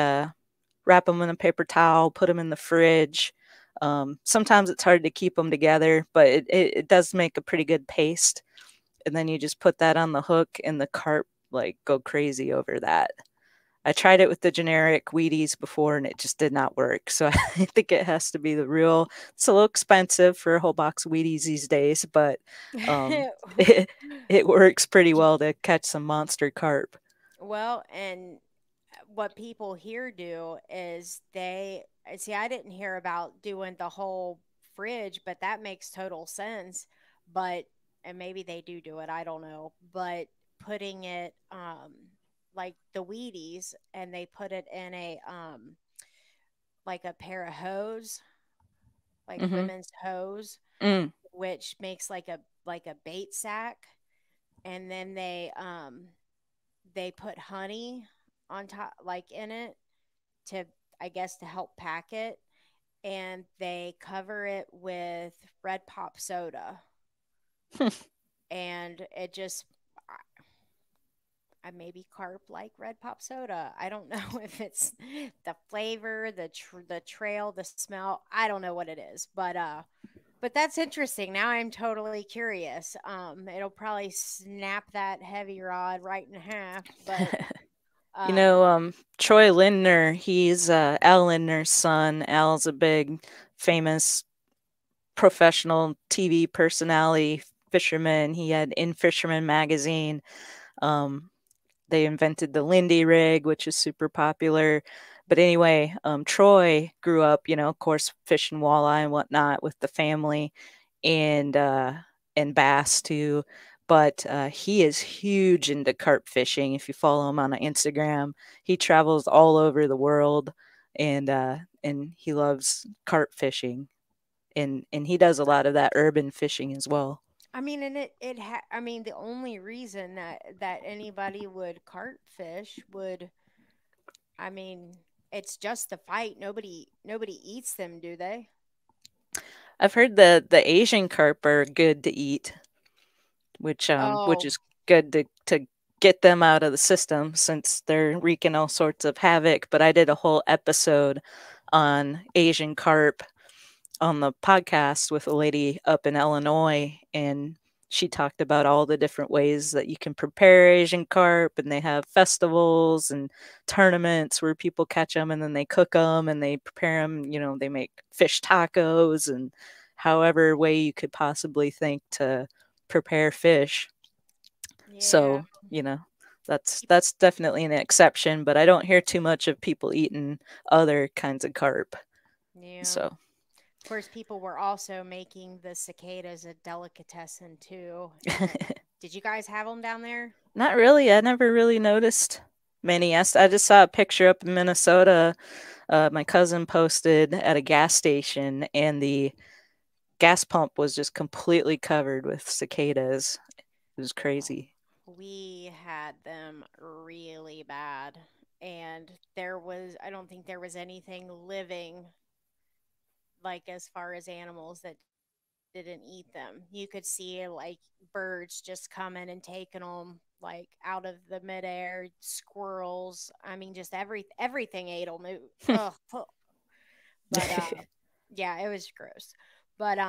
wrap them in a paper towel, put them in the fridge. Sometimes it's hard to keep them together, but it does make a pretty good paste. And then you just put that on the hook, and the carp like go crazy over that. I tried it with the generic Wheaties before, and it just did not work. So I think it has to be the real. It's a little expensive for a whole box of Wheaties these days, but it, it works pretty well to catch some monster carp. Well, and what people here do is they see, I didn't hear about doing the whole fridge, but that makes total sense. But and maybe they do it, I don't know. But putting it like the Wheaties, and they put it in a like a pair of hose, like Mm-hmm. women's hose, Mm. which makes like a bait sack, and then they put honey on top, like in it, to, I guess, to help pack it, and they cover it with red pop soda, and it just I maybe carp like red pop soda. I don't know if it's the flavor, the trail, the smell. I don't know what it is, but that's interesting. Now I'm totally curious. It'll probably snap that heavy rod right in half, but You Um, know, Troy Lindner, he's Al Lindner's son. Al's a big, famous professional TV personality fisherman. He had In Fisherman magazine. Um, they invented the Lindy rig, which is super popular. But anyway, Troy grew up, of course, fishing walleye and whatnot with the family, and bass too. But he is huge into carp fishing. If you follow him on Instagram, he travels all over the world, and he loves carp fishing, and he does a lot of that urban fishing as well. I mean, and I mean, the only reason that anybody would cart fish would, I mean, it's just the fight. Nobody eats them, do they? I've heard the Asian carp are good to eat, which Oh, is good to get them out of the system since they're wreaking all sorts of havoc. But I did a whole episode on Asian carp on the podcast with a lady up in Illinois, and she talked about all the different ways that you can prepare Asian carp, and they have festivals and tournaments where people catch them and then they cook them and they prepare them. They make fish tacos and however way you could possibly think to prepare fish. yeah. So, that's definitely an exception, but I don't hear too much of people eating other kinds of carp. Yeah. So, Of course, people were also making the cicadas a delicatessen too. Did you guys have them down there? not really. I never really noticed many. I just saw a picture up in Minnesota. My cousin posted at a gas station, and the gas pump was just completely covered with cicadas. It was crazy. We had them really bad. And I don't think there was anything living, like as far as animals that didn't eat them. You could see like birds just coming and taking them like out of the midair, squirrels. I mean, just everything ate them. Ugh. But yeah, it was gross. But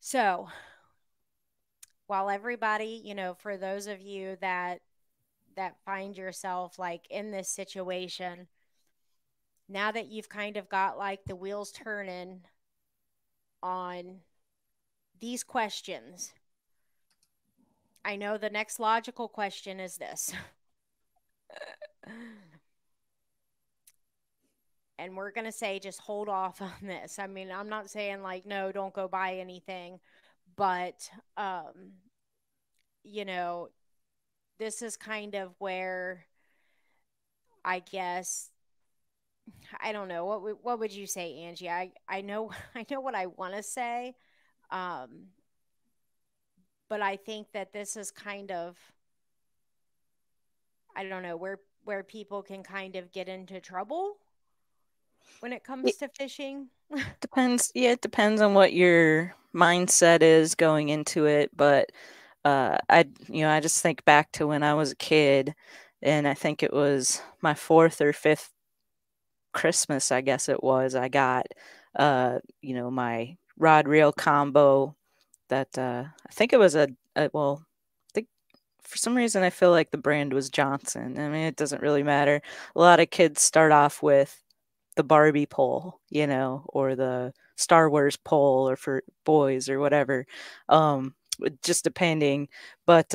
so while everybody, for those of you that find yourself like in this situation, now that you've kind of got like the wheels turning on these questions, I know the next logical question is this. And we're going to say just hold off on this. I mean, I'm not saying like no, don't go buy anything, but you know, this is kind of where I guess I don't know what would you say, Angie? I know I know what I want to say, um, but I think that this is kind of I don't know where people can kind of get into trouble when it It comes to fishing. depends. Yeah, it depends on what your mindset is going into it. But I just think back to when I was a kid, and I think it was my fourth or fifth Christmas, I guess it was. I got, my rod reel combo that I think it was well, I think for some reason I feel like the brand was Johnson. I mean, it doesn't really matter. A lot of kids start off with the Barbie pole, or the Star Wars pole, or for boys or whatever. Just depending, but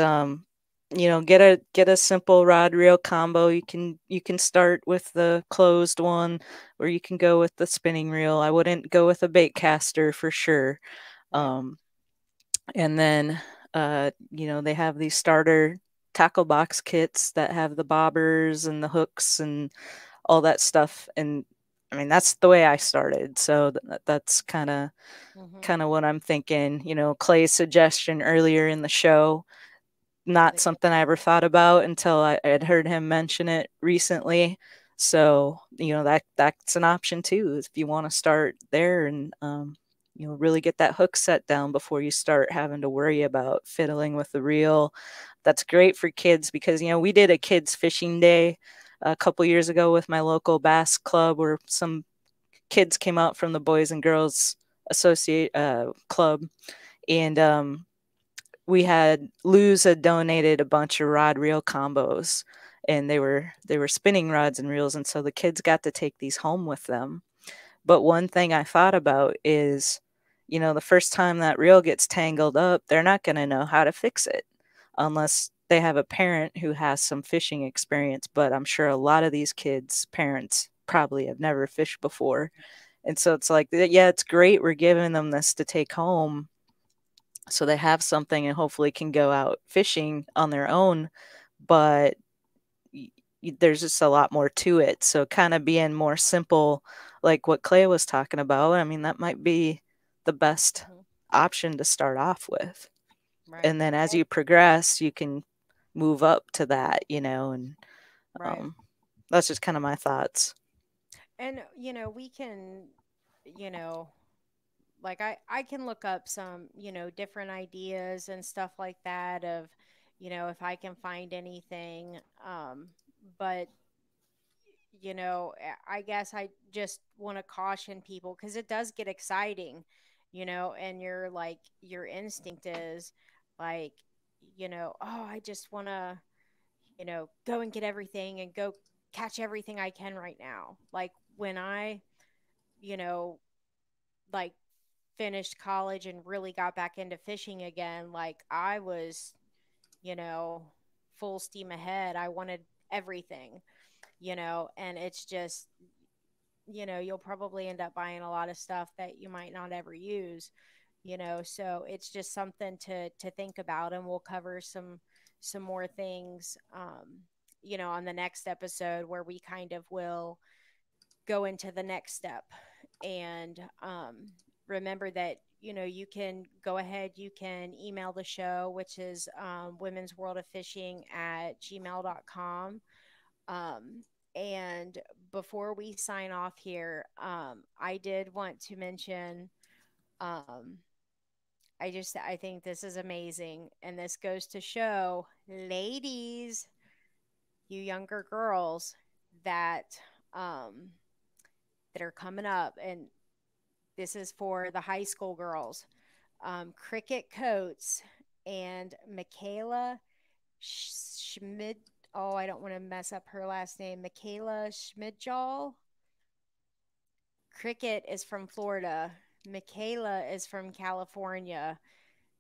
get a simple rod reel combo. You can start with the closed one, or you can go with the spinning reel. I wouldn't go with a bait caster for sure. Right. Um, and then they have these starter tackle box kits that have the bobbers and the hooks and all that stuff. And I mean, that's the way I started. So that's Mm-hmm. kind of what I'm thinking. Clay's suggestion earlier in the show, Was not a good something I one. ever thought about until I had heard him mention it recently. So that's an option too if you want to start there, and really get that hook set down before you start having to worry about fiddling with the reel. That's great for kids because we did a kids fishing day a couple years ago with my local bass club, where some kids came out from the Boys and Girls Associate Club, and we had Luz had donated a bunch of rod reel combos, and they were spinning rods and reels, and so the kids got to take these home with them. But one thing I thought about is, the first time that reel gets tangled up, they're not going to know how to fix it unless they have a parent who has some fishing experience. But I'm sure a lot of these kids' parents probably have never fished before. And so it's like, yeah, it's great we're giving them this to take home so they have something and hopefully can go out fishing on their own. But there's just a lot more to it. So kind of being more simple, like what Clay was talking about, I mean, that might be the best Mhm. option to start off with. Right. And then as you progress, you can move up to that, and Right. um, that's just kind of my thoughts. And we can, you know, like I can look up some, different ideas and stuff like that of, if I can find anything. But I guess I just want to caution people because it does get exciting, and your instinct is like, oh, I just want to, go and get everything and go catch everything I can right now. Like when I, you know, like finished college and really got back into fishing again, like I was, you know, full steam ahead. I wanted everything, and it's just, you'll probably end up buying a lot of stuff that you might not ever use, so it's just something to think about, and we'll cover some more things, on the next episode where we kind of will go into the next step. And remember that you can go ahead, you can email the show, which is women's world of fishing at gmail.com. um, and before we sign off here, I did want to mention, um, I think this is amazing, and this goes to show, ladies, you younger girls that um, that are coming up, and this is for the high school girls. Cricket Coates and Michaela Schmid. Oh, I don't want to mess up her last name. Michaela Schmidjall. Cricket is from Florida. Michaela is from California.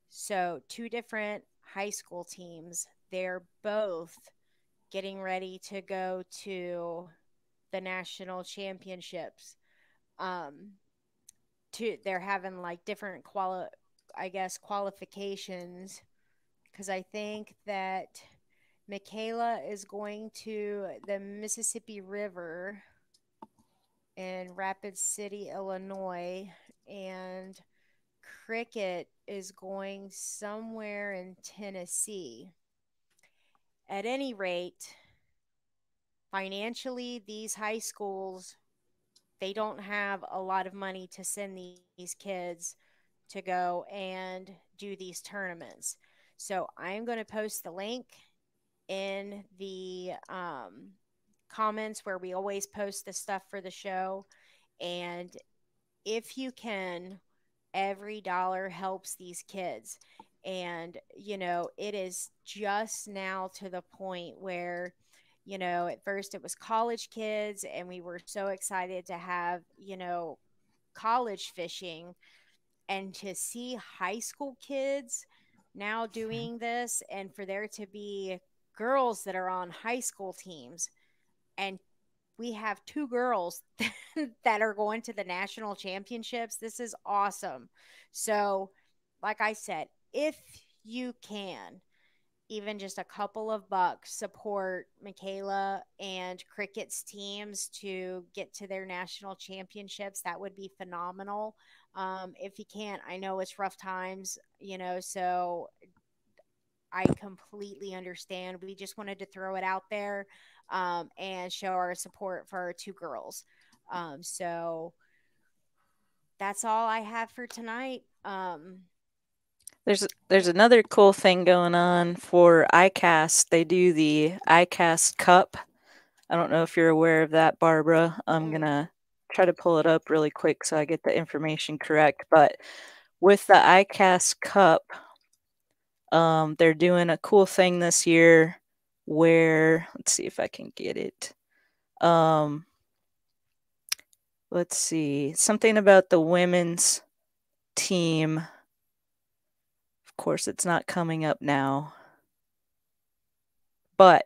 So, two different high school teams. They're both getting ready to go to the national championships. Um, they're having like different I guess qualifications, because I think that Michaela is going to the Mississippi River in Rapid City, Illinois, and Cricket is going somewhere in Tennessee. At any rate, financially, these high schools, they don't have a lot of money to send these kids to go and do these tournaments. So I'm going to post the link in the comments where we always post the stuff for the show. And if you can, every dollar helps these kids. And, it is just now to the point where, at first it was college kids, and we were so excited to have, college fishing, and to see high school kids now doing this, and for there to be girls that are on high school teams, and we have two girls that are going to the national championships. This is awesome. So, like I said, if you can, even just a couple of bucks, support Michaela and Cricket's teams to get to their national championships. That would be phenomenal. If you can't, I know it's rough times, so I completely understand. We just wanted to throw it out there, and show our support for our two girls. So that's all I have for tonight. There's another cool thing going on for ICAST. They do the ICAST Cup. I don't know if you're aware of that, Barbara. I'm Mm-mm. gonna try to pull it up really quick so I get the information correct. But with the ICAST Cup, they're doing a cool thing this year. where, let's see if I can get it. Um, let's see, something about the women's team. Of course, it's not coming up now, but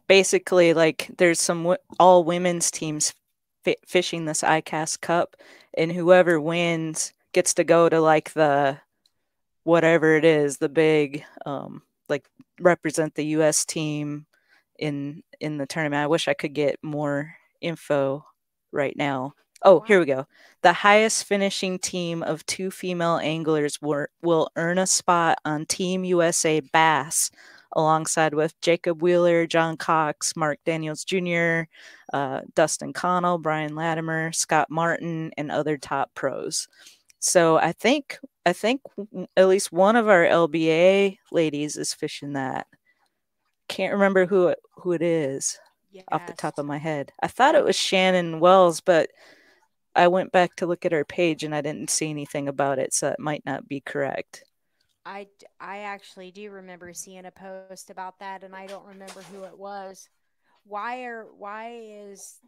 basically, like, there's some all women's teams fishing this ICAST Cup, and whoever wins gets to go to like the whatever it is, the big like represent the US team in the tournament. I wish I could get more info right now. Oh Oh, here wow. we go. The highest finishing team of two female anglers will earn a spot on Team USA Bass alongside with Jacob Wheeler, John Cox, Mark Daniels Jr., Dustin Connell, Brian Latimer, Scott Martin, and other top pros. So I think at least one of our LBA ladies is fishing that. Can't remember who it is off the top Yes. of my head. I thought it I was Shannon Wells, but I went back to look at her page and I didn't see anything about it, so it might not be correct. I actually do remember seeing a post about that, and I don't remember who it was. Why is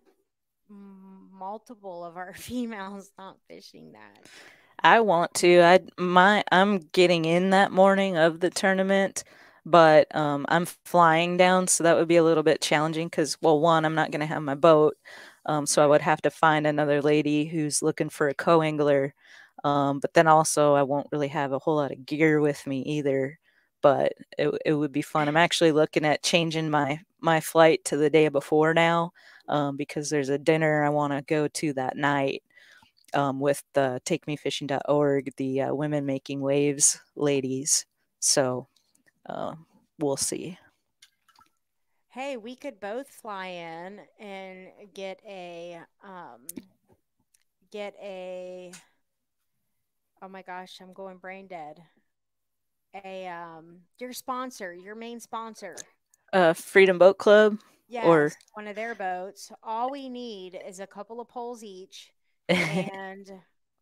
multiple of our females not fishing that? I want to. I'm getting in that morning of the tournament, but I'm flying down, so that would be a little bit challenging because, well, one, I'm not going to have my boat, so I would Right. have to find another lady who's looking for a co-angler. But then also, I won't really have a whole lot of gear with me either. But it would be fun. I'm actually looking at changing my flight to the day before now, because there's a dinner I want to go to that night, with the takemefishing.org, the women making waves ladies. So uh, we'll see. Hey, we could both fly in and get a oh my gosh, I'm going brain dead. Your sponsor, your main sponsor. Freedom Boat Club, or Yes, one of their boats. All we need is a couple of poles each yeah, and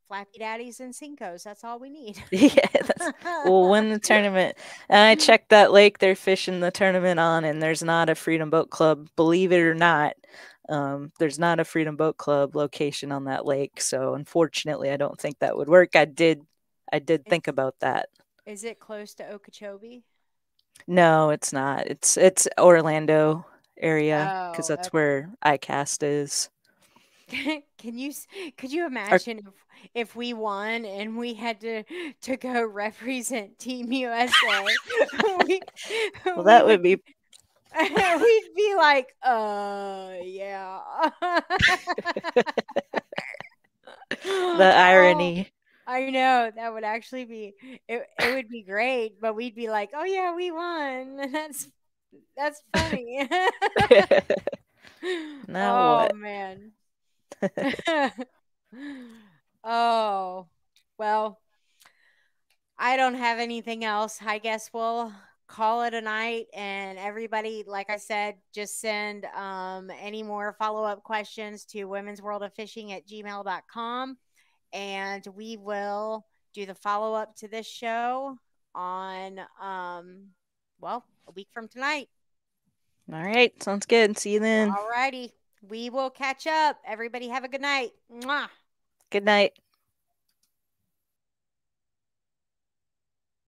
Flappy Daddies and Cincos. That's all we need. we'll win the tournament. And I checked that lake they're fishing the tournament on, and there's not a Freedom Boat Club. Believe it or not, there's not a Freedom Boat Club location on that lake. So unfortunately, I don't think that would work. I did Is think about that. is it close to Okeechobee? No, it's not. It's Orlando area because Oh, that's okay. where ICAST is. Can you could you Or imagine if we won and we had to go represent Team USA? we well, we that would would be we'd be like, yeah. the Oh, irony. I know that would actually be it would be great, but we'd be like, "Oh yeah, we won." That's funny. Now Oh what? man. Oh, well, I don't have anything else. I guess we'll call it a night. And everybody, like I said, just send any more follow up questions to women's world of fishing at gmail.com. And we will do the follow up to this show on, well, a week from tonight. All right, sounds good. See you then. All righty. We will catch up. Everybody have a good night. Mwah. Good night.